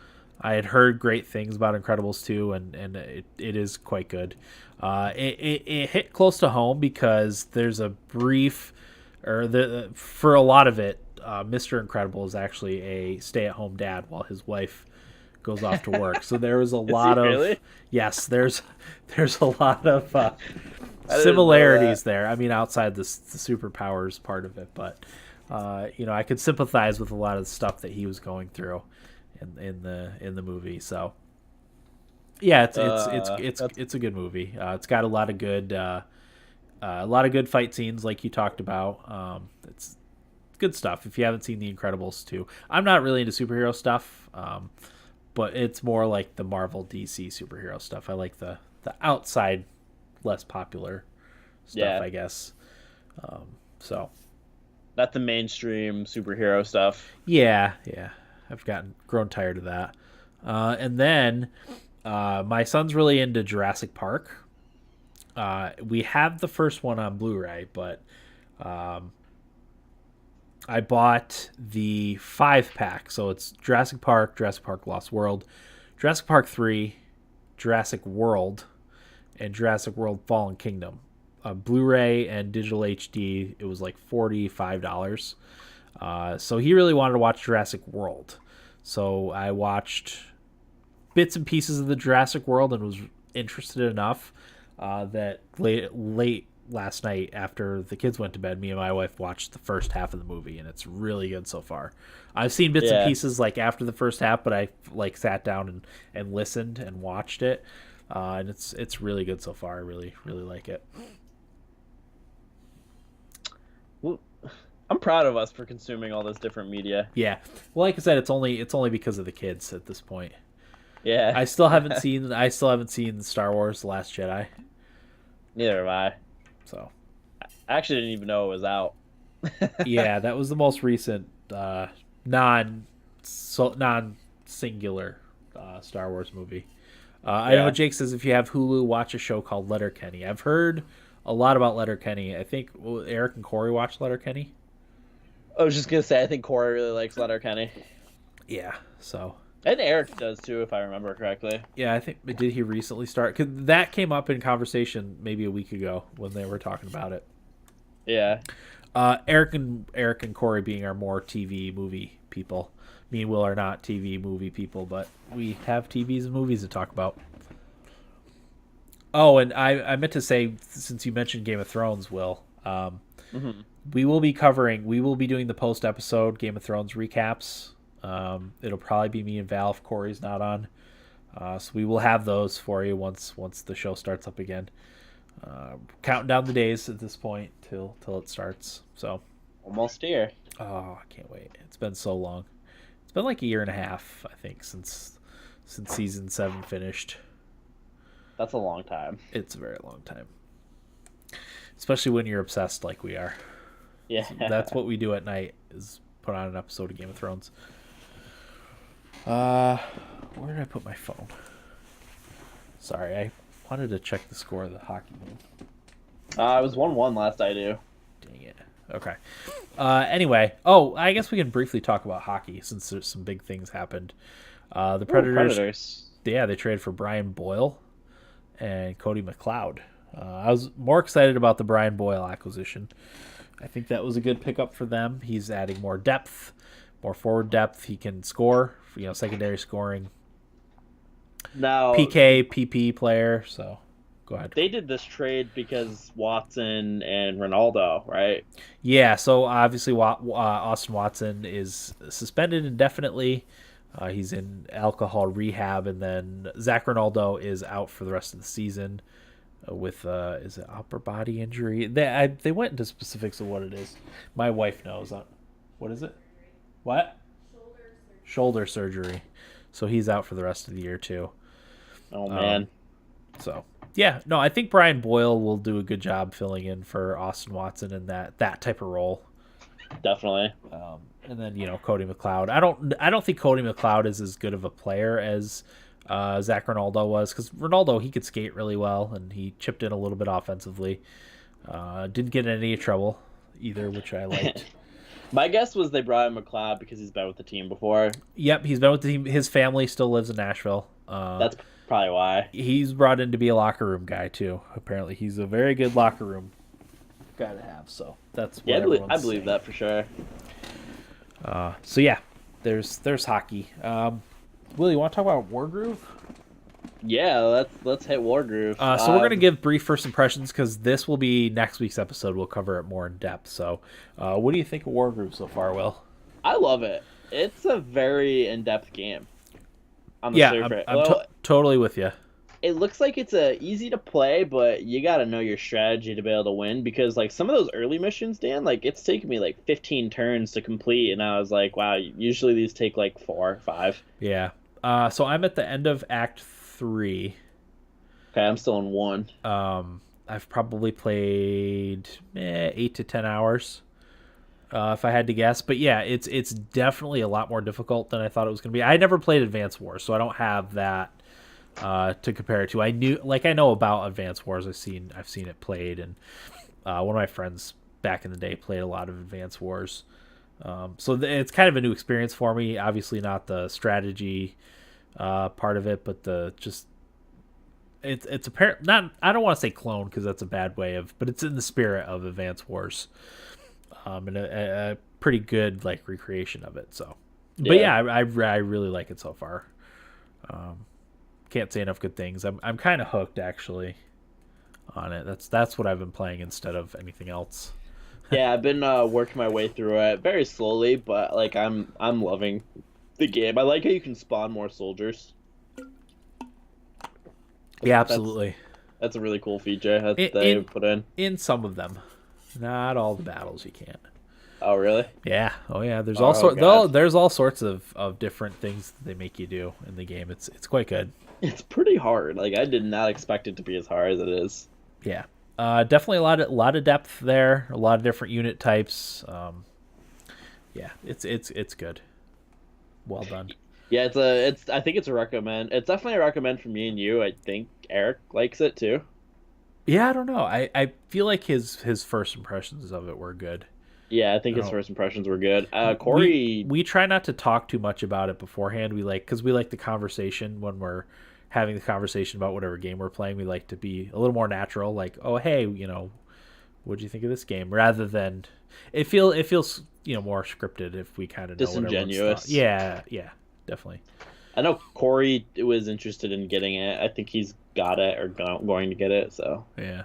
I had heard great things about Incredibles 2, and it is quite good. It hit close to home because there's a brief, for a lot of it, Mr. Incredible is actually a stay-at-home dad while his wife goes off to work. So there was a lot of really? Yes, there's a lot of similarities there. I mean, outside the superpowers part of it, but I could sympathize with a lot of the stuff that he was going through in the movie. So yeah, it's a good movie. It's got a lot of good fight scenes like you talked about. It's good stuff. If you haven't seen The Incredibles 2, I'm not really into superhero stuff. But it's more like the Marvel DC superhero stuff. I like the outside, less popular stuff, I guess. So not the mainstream superhero stuff. Yeah. I've grown tired of that. And then my son's really into Jurassic Park. We have the first one on Blu-ray, but I bought the 5-pack. So it's Jurassic Park Lost World, Jurassic Park 3, Jurassic World, and Jurassic World Fallen Kingdom. Blu-ray and digital HD, it was like $45. So he really wanted to watch Jurassic World. So I watched bits and pieces of the Jurassic World and was interested enough that late last night after the kids went to bed, me and my wife watched the first half of the movie, and it's really good so far. I've seen bits and pieces like after the first half, but I sat down and listened and watched it, and it's really good so far. I really like it. Well, I'm proud of us for consuming all this different media. Yeah, well, like I said, it's only because of the kids at this point. Yeah, I still haven't seen Star Wars: The Last Jedi. Neither have I. So, I actually didn't even know it was out. Yeah, that was the most recent non-singular Star Wars movie. I know Jake says if you have Hulu, watch a show called Letterkenny. I've heard a lot about Letterkenny. I think Eric and Corey watch Letterkenny. I was just gonna say I think Corey really likes Letterkenny. Yeah, so. And Eric does too, if I remember correctly. Yeah, I think did he recently start? Cause that came up in conversation maybe a week ago when they were talking about it. Yeah. Eric and Corey being our more TV movie people. Me and Will are not TV movie people, but we have TVs and movies to talk about. Oh, and I meant to say, since you mentioned Game of Thrones, Will, we will be doing the post episode Game of Thrones recaps. It'll probably be me and Val if Corey's not on. So we will have those for you once the show starts up again. Counting down the days at this point till it starts. So almost here. Oh, I can't wait. It's been so long. It's been like a year and a half, I think, since season 7 finished. That's a long time. It's a very long time. Especially when you're obsessed like we are. Yeah. So that's what we do at night is put on an episode of Game of Thrones. Where did I put my phone? Sorry, I wanted to check the score of the hockey game. It was 1-1 last I do. Dang it. Okay. Anyway, I guess we can briefly talk about hockey since there's some big things happened. The Ooh, Predators, yeah, they traded for Brian Boyle and Cody McLeod. I was more excited about the Brian Boyle acquisition. I think that was a good pickup for them. He's adding more depth, more forward depth. He can score, secondary scoring. Now, PK, PP player, so go ahead. they did this trade because Watson and Ronaldo, right? Yeah, so obviously Austin Watson is suspended indefinitely. He's in alcohol rehab, and then Zach Ronaldo is out for the rest of the season with is it upper body injury? They went into specifics of what it is. My wife knows. What is it? What? Shoulder surgery. So he's out for the rest of the year too. Oh man. So yeah, no, I think Brian Boyle will do a good job filling in for Austin Watson in that type of role. Definitely. And then Cody McLeod. I don't think Cody McLeod is as good of a player as Zach Ronaldo was, because Ronaldo, he could skate really well and he chipped in a little bit offensively. Didn't get in any trouble either, which I liked. My guess was they brought in McLeod because he's been with the team before. Yep, he's been with the team. His family still lives in Nashville. That's probably why. He's brought in to be a locker room guy too. Apparently, he's a very good locker room guy to have. So that's what I believe that for sure. So yeah, there's hockey. Will, you want to talk about Wargroove? Yeah, let's hit Wargroove. So we're gonna give brief first impressions because this will be next week's episode. We'll cover it more in depth. So, what do you think of Wargroove so far, Will? I love it. It's a very in-depth game. On the surface. I'm totally with you. It looks like it's easy to play, but you got to know your strategy to be able to win, because like some of those early missions, Dan, like it's taken me like 15 turns to complete, and I was like, wow, usually these take like 4 or 5. Yeah. So I'm at the end of Act 3. Okay, I'm still in 1. I've probably played 8 to 10 hours, if I had to guess. But yeah, it's definitely a lot more difficult than I thought it was going to be. I never played Advance Wars, so I don't have that to compare it to. I know about Advance Wars. I've seen it played, and one of my friends back in the day played a lot of Advance Wars. So it's kind of a new experience for me. Obviously, not the strategy part of it, but it's apparent. Not, I don't want to say clone because that's a bad way of, but it's in the spirit of Advance Wars, and a pretty good like recreation of it. So, but yeah, I really like it so far. Can't say enough good things. I'm kind of hooked actually on it. That's what I've been playing instead of anything else. Yeah, I've been working my way through it very slowly, but like I'm loving the game. I like how you can spawn more soldiers. Yeah, absolutely. That's a really cool feature that they put in. In some of them, not all the battles you can't. Oh really? Yeah. Oh yeah. There's there's all sorts of different things that they make you do in the game. It's quite good. It's pretty hard. Like I did not expect it to be as hard as it is. Yeah. Definitely a lot of depth there. A lot of different unit types. Yeah. It's good. Well done. Yeah, I think it's a recommend. It's definitely a recommend for me and you. I think Eric likes it too. Yeah, I don't know. I feel like his first impressions of it were good. Yeah, I think his first impressions were good. Corey, we try not to talk too much about it beforehand. Because we like the conversation when we're having the conversation about whatever game we're playing. We like to be a little more natural. Like, oh hey, what'd you think of this game? Rather than it feels more scripted if we kind of know disingenuous. Yeah, definitely. I know Corey was interested in getting it. I think he's got it or going to get it. So yeah.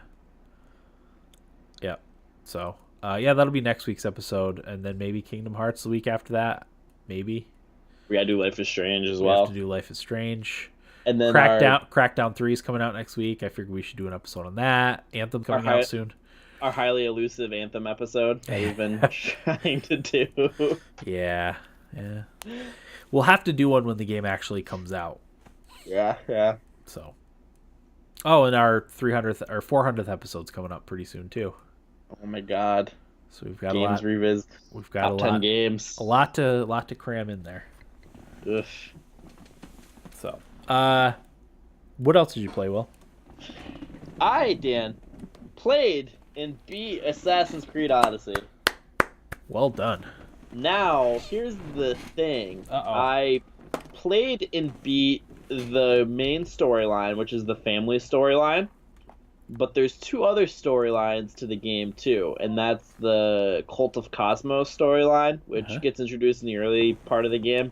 So. Yeah, that'll be next week's episode, and then maybe Kingdom Hearts the week after that. Maybe. We gotta do Life is Strange as we well. We have to do Life is Strange. And then Crackdown 3 is coming out next week. I figured we should do an episode on that. Anthem coming out soon. Our highly elusive Anthem episode that we've been trying to do. Yeah. We'll have to do one when the game actually comes out. Yeah. So. Oh, and our 300th or 400th episode's coming up pretty soon too. Oh my god! So we've got games reviz. We've got top 10 games. A lot to cram in there. Ugh. So, what else did you play, Will? Dan, played and beat Assassin's Creed Odyssey. Well done. Now, here's the thing. Uh-oh. I played and beat the main storyline, which is the family storyline. But there's two other storylines to the game too, and that's the Cult of Cosmos storyline, which gets introduced in the early part of the game.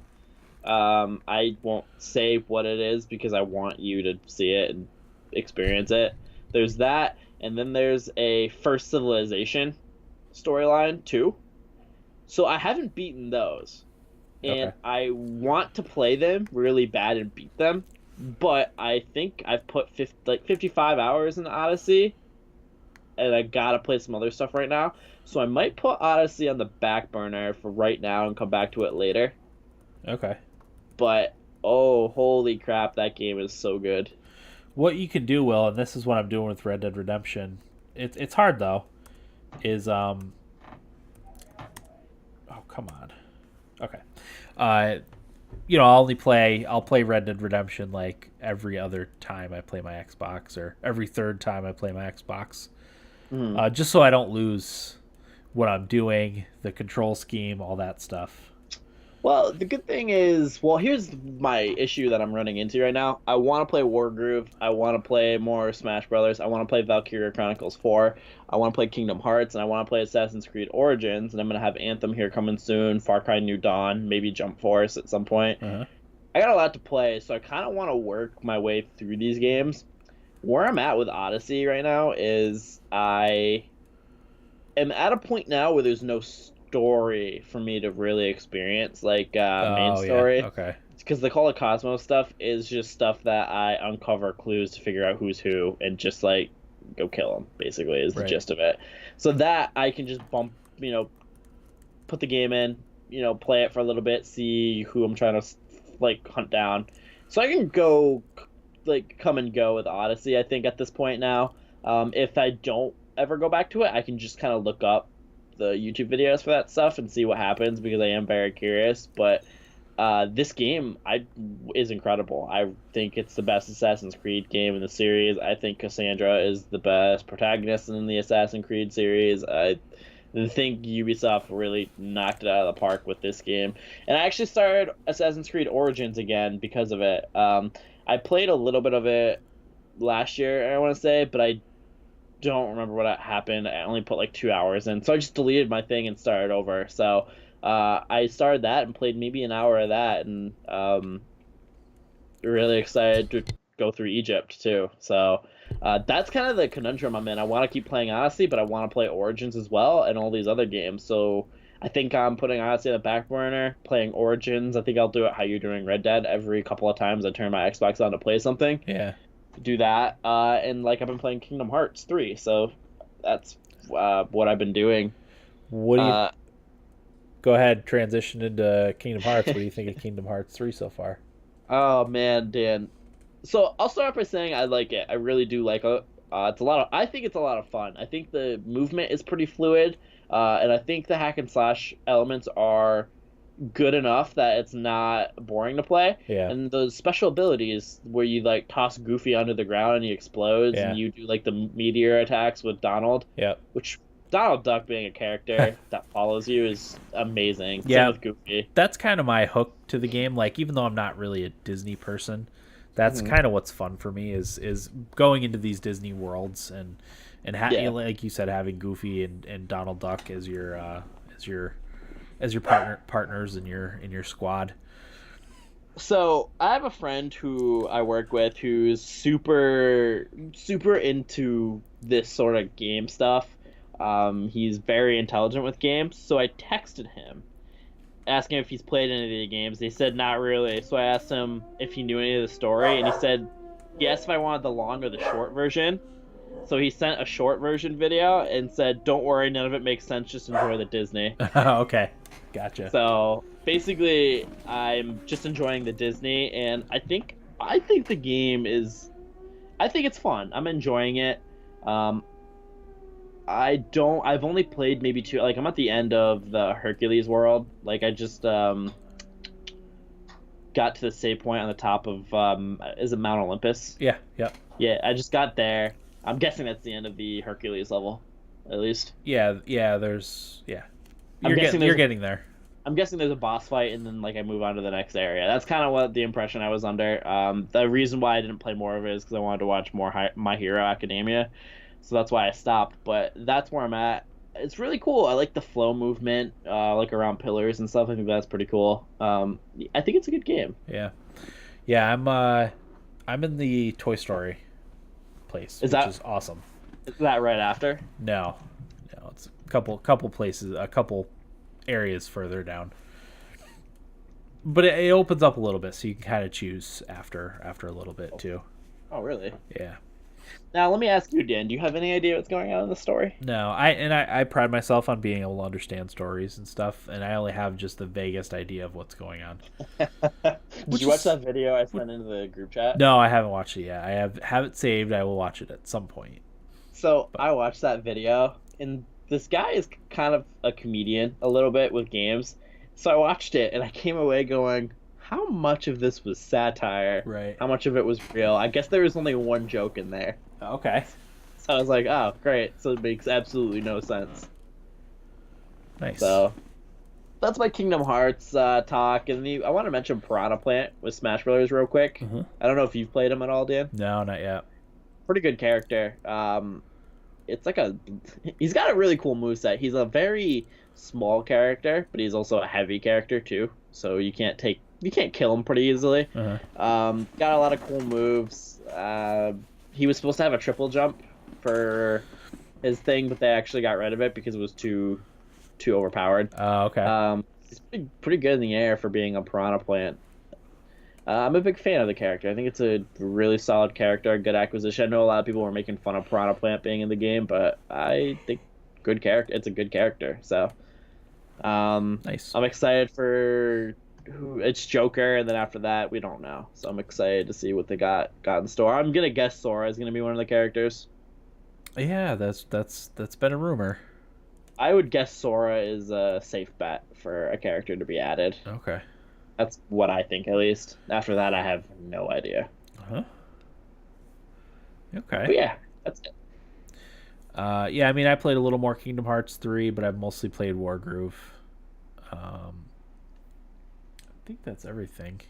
I won't say what it is because I want you to see it and experience it. There's that, and then there's a First Civilization storyline too. So I haven't beaten those, and I want to play them really bad and beat them. But I think I've put 55 hours in Odyssey, and I gotta play some other stuff right now. So I might put Odyssey on the back burner for right now and come back to it later. Okay. But, oh, holy crap, that game is so good. What you can do, Will, and this is what I'm doing with Red Dead Redemption. It's hard, though, is... Oh, come on. Okay. I'll play Red Dead Redemption like every other time I play my Xbox, or every third time I play my Xbox. Just so I don't lose what I'm doing, the control scheme, all that stuff. Well, the good thing is, here's my issue that I'm running into right now. I want to play Wargroove. I want to play more Smash Brothers. I want to play Valkyria Chronicles 4. I want to play Kingdom Hearts, and I want to play Assassin's Creed Origins. And I'm going to have Anthem here coming soon, Far Cry New Dawn, maybe Jump Force at some point. I got a lot to play, so I kind of want to work my way through these games. Where I'm at with Odyssey right now is I am at a point now where there's no story for me to really experience, like main story. Yeah. Okay. Because the Call of Cosmos stuff is just stuff that I uncover clues to figure out who's who and just like go kill them. Basically, is the gist of it. So that I can just put the game in, play it for a little bit, see who I'm trying to like hunt down. So I can go come and go with Odyssey. I think at this point now, if I don't ever go back to it, I can just kind of look up the YouTube videos for that stuff and see what happens because I am very curious. But this game is incredible. I think it's the best Assassin's Creed game in the series. I think Cassandra is the best protagonist in the Assassin's Creed series. I think Ubisoft really knocked it out of the park with this game. And I actually started Assassin's Creed Origins again because of it. I played a little bit of it last year, I want to say, but I don't remember what happened. I only put like 2 hours in, so I just deleted my thing and started over. So I started that and played maybe an hour of that, and really excited to go through Egypt too. So that's kind of the conundrum I'm in. I want to keep playing Odyssey, but I want to play Origins as well and all these other games. So I think I'm putting Odyssey on the back burner, playing Origins. I think I'll do it how you're doing Red Dead. Every couple of times I turn my Xbox on to play something. Yeah. Do that, and like I've been playing Kingdom Hearts 3, so that's what I've been doing. What do you go ahead, transition into Kingdom Hearts? What do you think of Kingdom Hearts 3 so far? Oh man, Dan. So I'll start off by saying I like it. I really do like it. I think it's a lot of fun. I think the movement is pretty fluid, and I think the hack and slash elements are good enough that it's not boring to play. Yeah. And the special abilities where you like toss Goofy onto the ground and he explodes, and you do like the meteor attacks with Donald. Yeah. Which Donald Duck being a character that follows you is amazing. Yeah. Same with Goofy. That's kind of my hook to the game. Like, even though I'm not really a Disney person, that's kind of what's fun for me is going into these Disney worlds and like you said, having Goofy and Donald Duck as your partners in your squad. So I have a friend who I work with who's super into this sort of game stuff. He's very intelligent with games, so I texted him asking if he's played any of the games. He said not really, so I asked him if he knew any of the story, and he said yes if I wanted the long or the short version. So he sent a short version video and said, don't worry, none of it makes sense, just enjoy the Disney. Okay, gotcha. So basically I'm just enjoying the Disney, and I think the game is, I think it's fun. I'm enjoying it. I've only played maybe 2, like I'm at the end of the Hercules world. Like I just got to the save point on the top of is it Mount Olympus? Yeah, I just got there. I'm guessing that's the end of the Hercules level, at least. Yeah. You're getting there. I'm guessing there's a boss fight, and then like I move on to the next area. That's kind of what the impression I was under. The reason why I didn't play more of it is because I wanted to watch more My Hero Academia, so that's why I stopped. But that's where I'm at. It's really cool. I like the flow movement, like around pillars and stuff. I think that's pretty cool. I think it's a good game. Yeah, yeah. I'm in the Toy Story place, Is which that is awesome. is that right after? No, no, it's a couple places, a couple areas further down. But it opens up a little bit, so you can kind of choose after a little bit too. Oh, really? Yeah. Now let me ask you, Dan. Do you have any idea what's going on in the story? No, I pride myself on being able to understand stories and stuff, and I only have just the vaguest idea of what's going on. Did you watch that video I sent into the group chat? No, I haven't watched it yet. I have it saved. I will watch it at some point. So I watched that video, and this guy is kind of a comedian a little bit with games. So I watched it, and I came away going, how much of this was satire? Right. How much of it was real? I guess there was only one joke in there. Okay. So I was like, oh, great. So it makes absolutely no sense. Nice. So that's my Kingdom Hearts talk. And I want to mention Piranha Plant with Smash Brothers real quick. Mm-hmm. I don't know if you've played him at all, Dan. No, not yet. Pretty good character. It's like he's got a really cool moveset. He's a very small character, but he's also a heavy character too. So you can't kill him pretty easily. Uh-huh. Got a lot of cool moves. He was supposed to have a triple jump for his thing, but they actually got rid of it because it was too overpowered. Oh, okay. He's pretty good in the air for being a Piranha Plant. I'm a big fan of the character. I think it's a really solid character, a good acquisition. I know a lot of people were making fun of Piranha Plant being in the game, but I think good character. It's a good character. So, Nice. I'm excited for it's Joker, and then after that we don't know. So I'm excited to see what they got in store. I'm gonna guess Sora is gonna be one of the characters. Yeah, that's been a rumor. I would guess Sora is a safe bet for a character to be added. Okay. That's what I think, at least. After that, I have no idea. Uh-huh. Okay. But yeah, that's it. Yeah, I mean, I played a little more Kingdom Hearts 3, but I've mostly played Wargroove. I think that's everything.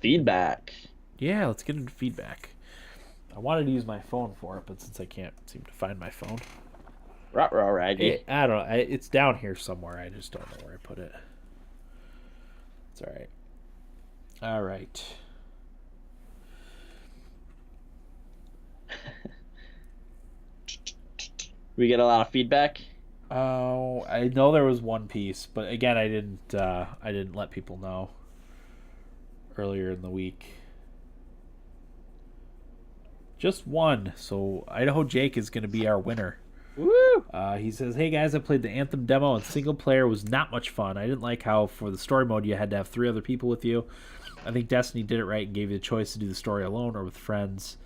Feedback. Yeah, let's get into feedback. I wanted to use my phone for it, but since I can't seem to find my phone, Ruh-roh, Raggy. I don't know. It's down here somewhere. I just don't know where I put it. It's all right. All right. We get a lot of feedback. Oh, I know there was one piece, but again, I didn't let people know earlier in the week. Just one. So Idaho Jake is going to be our winner. Woo! He says, "Hey guys, I played the Anthem demo and single player was not much fun. I didn't like how for the story mode you had to have 3 other people with you. I think Destiny did it right and gave you the choice to do the story alone or with friends.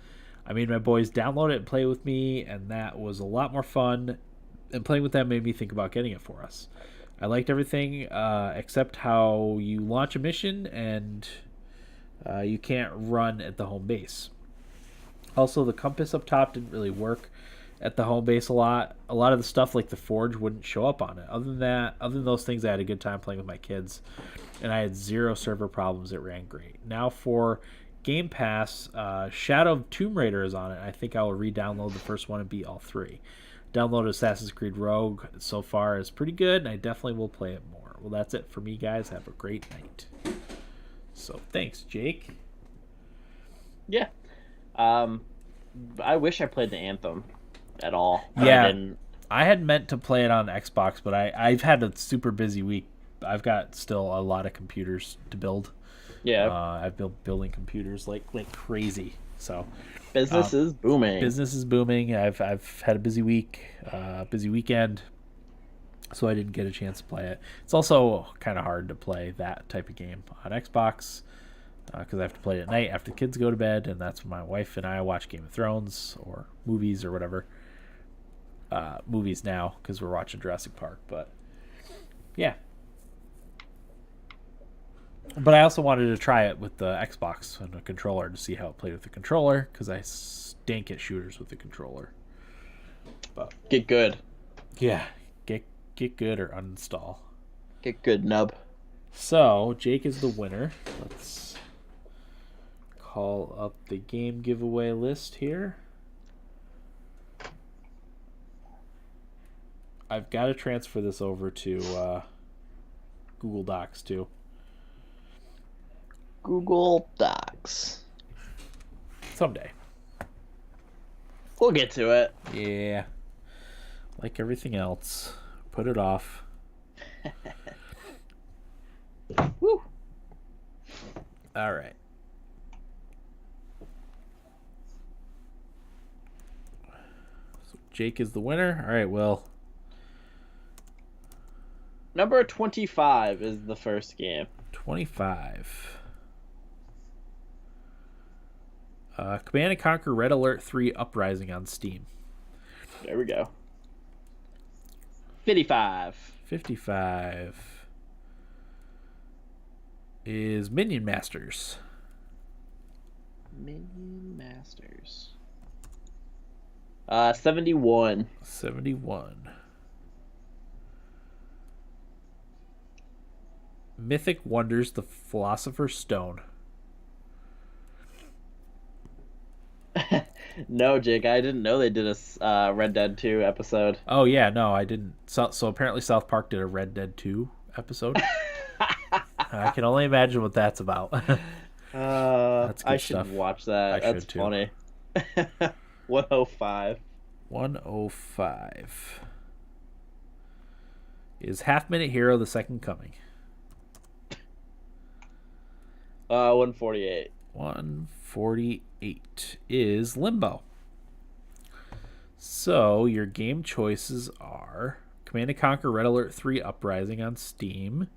I made my boys download it and play with me, and that was a lot more fun. And playing with them made me think about getting it for us. I liked everything except how you launch a mission and you can't run at the home base. Also, the compass up top didn't really work at the home base a lot. A lot of the stuff like the forge wouldn't show up on it. Other than those things, I had a good time playing with my kids, and I had 0 server problems. It ran great. Now for Game Pass, Shadow of Tomb Raider is on it. I think I will re-download the first one and beat all 3. Download Assassin's Creed Rogue so far is pretty good, and I definitely will play it more. Well, that's it for me, guys. Have a great night." So thanks, Jake. Yeah. I wish I played the Anthem at all. Yeah, I had meant to play it on Xbox, but I've had a super busy week. I've got still a lot of computers to build. Yeah. I've been building computers like crazy. So business is booming. Business is booming. I've had a busy week, busy weekend, so I didn't get a chance to play it. It's also kind of hard to play that type of game on Xbox because I have to play it at night after the kids go to bed, and that's when my wife and I watch Game of Thrones or movies or whatever. Movies now because we're watching Jurassic Park, but yeah. But I also wanted to try it with the Xbox and a controller to see how it played with the controller because I stink at shooters with the controller. But get good. Yeah, get good or uninstall. Get good, nub. So, Jake is the winner. Let's call up the game giveaway list here. I've got to transfer this over to Google Docs, too. Google Docs. Someday. We'll get to it. Yeah. Like everything else. Put it off. Woo. All right. So Jake is the winner. All right, well. Number 25 is the first game. 25. Command & Conquer Red Alert 3 Uprising on Steam. There we go. 55. 55 is Minion Masters. Minion Masters. 71. 71. Mythic Wonders, The Philosopher's Stone. No, Jake, I didn't know they did a Red Dead 2 episode. Oh, yeah, no, I didn't. So apparently South Park did a Red Dead 2 episode. I can only imagine what that's about. That's good I should stuff. watch that. I That's should too. funny. 105. 105 is Half Minute Hero, The Second Coming. 148. 148 is Limbo. So your game choices are Command & Conquer Red Alert 3 Uprising on Steam.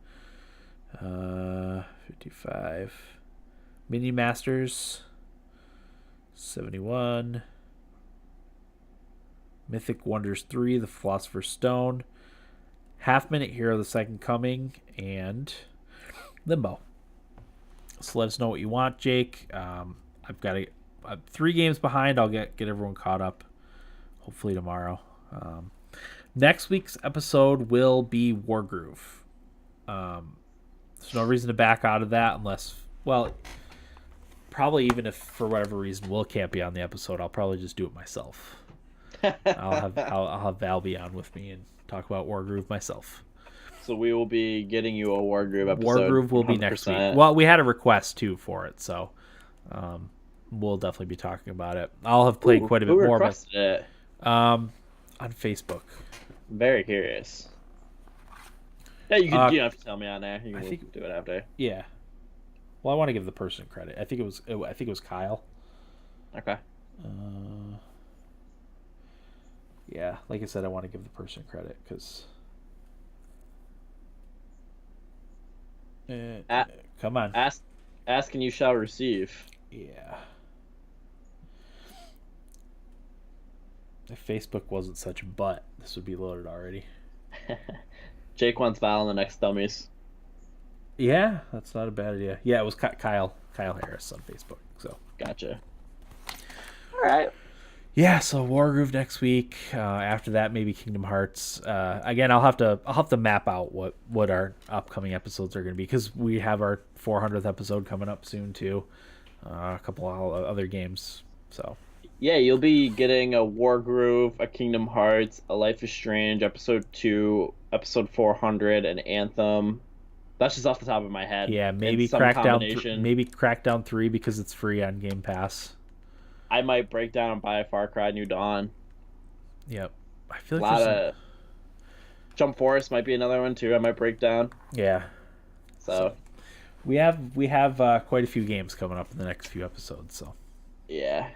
55. Mini Masters. 71. Mythic Wonders 3, The Philosopher's Stone. Half Minute Hero, The Second Coming. And Limbo. So let us know what you want, Jake. I've got 3 games behind. I'll get everyone caught up hopefully tomorrow. Next week's episode will be Wargroove. There's no reason to back out of that unless, well, probably even if for whatever reason Will can't be on the episode, I'll probably just do it myself. I'll have Val be on with me and talk about Wargroove myself. So we will be getting you a Wargroove episode. Wargroove will be next 100%. week. Well, we had a request too for it, so we'll definitely be talking about it. I'll have played quite a bit who more. Requested it? On Facebook. Very curious. Yeah, you don't have to tell me on there. You can do it after. Yeah. Well, I want to give the person credit. I think it was Kyle. Okay. Yeah, like I said, I want to give the person credit because. Come on. Ask and you shall receive. Yeah. If Facebook wasn't such a butt, this would be loaded already. Jake wants Val in the next Thumbies. Yeah, that's not a bad idea. Yeah, it was Kyle Harris on Facebook. So Gotcha. All right. yeah, so Wargroove next week. After that, maybe Kingdom Hearts. Again, I'll have to map out what our upcoming episodes are going to be because we have our 400th episode coming up soon too. A couple of other games. So Yeah, you'll be getting a Wargroove, a Kingdom Hearts, a Life is Strange, episode 2, episode 400, and Anthem. That's just off the top of my head. yeah, maybe Some Crackdown. Maybe Crackdown 3 because it's free on Game Pass. I might break down and buy a Far Cry New Dawn. Yep, I feel A like lot of Jump Force might be another one too. I might break down. yeah. So we have quite a few games coming up in the next few episodes. So yeah,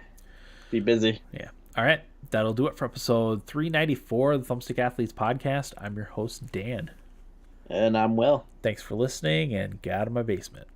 be busy. yeah. All right, that'll do it for episode 394 of the Thumbstick Athletes podcast. I'm your host Dan. And I'm Will. Thanks for listening, and get out of my basement.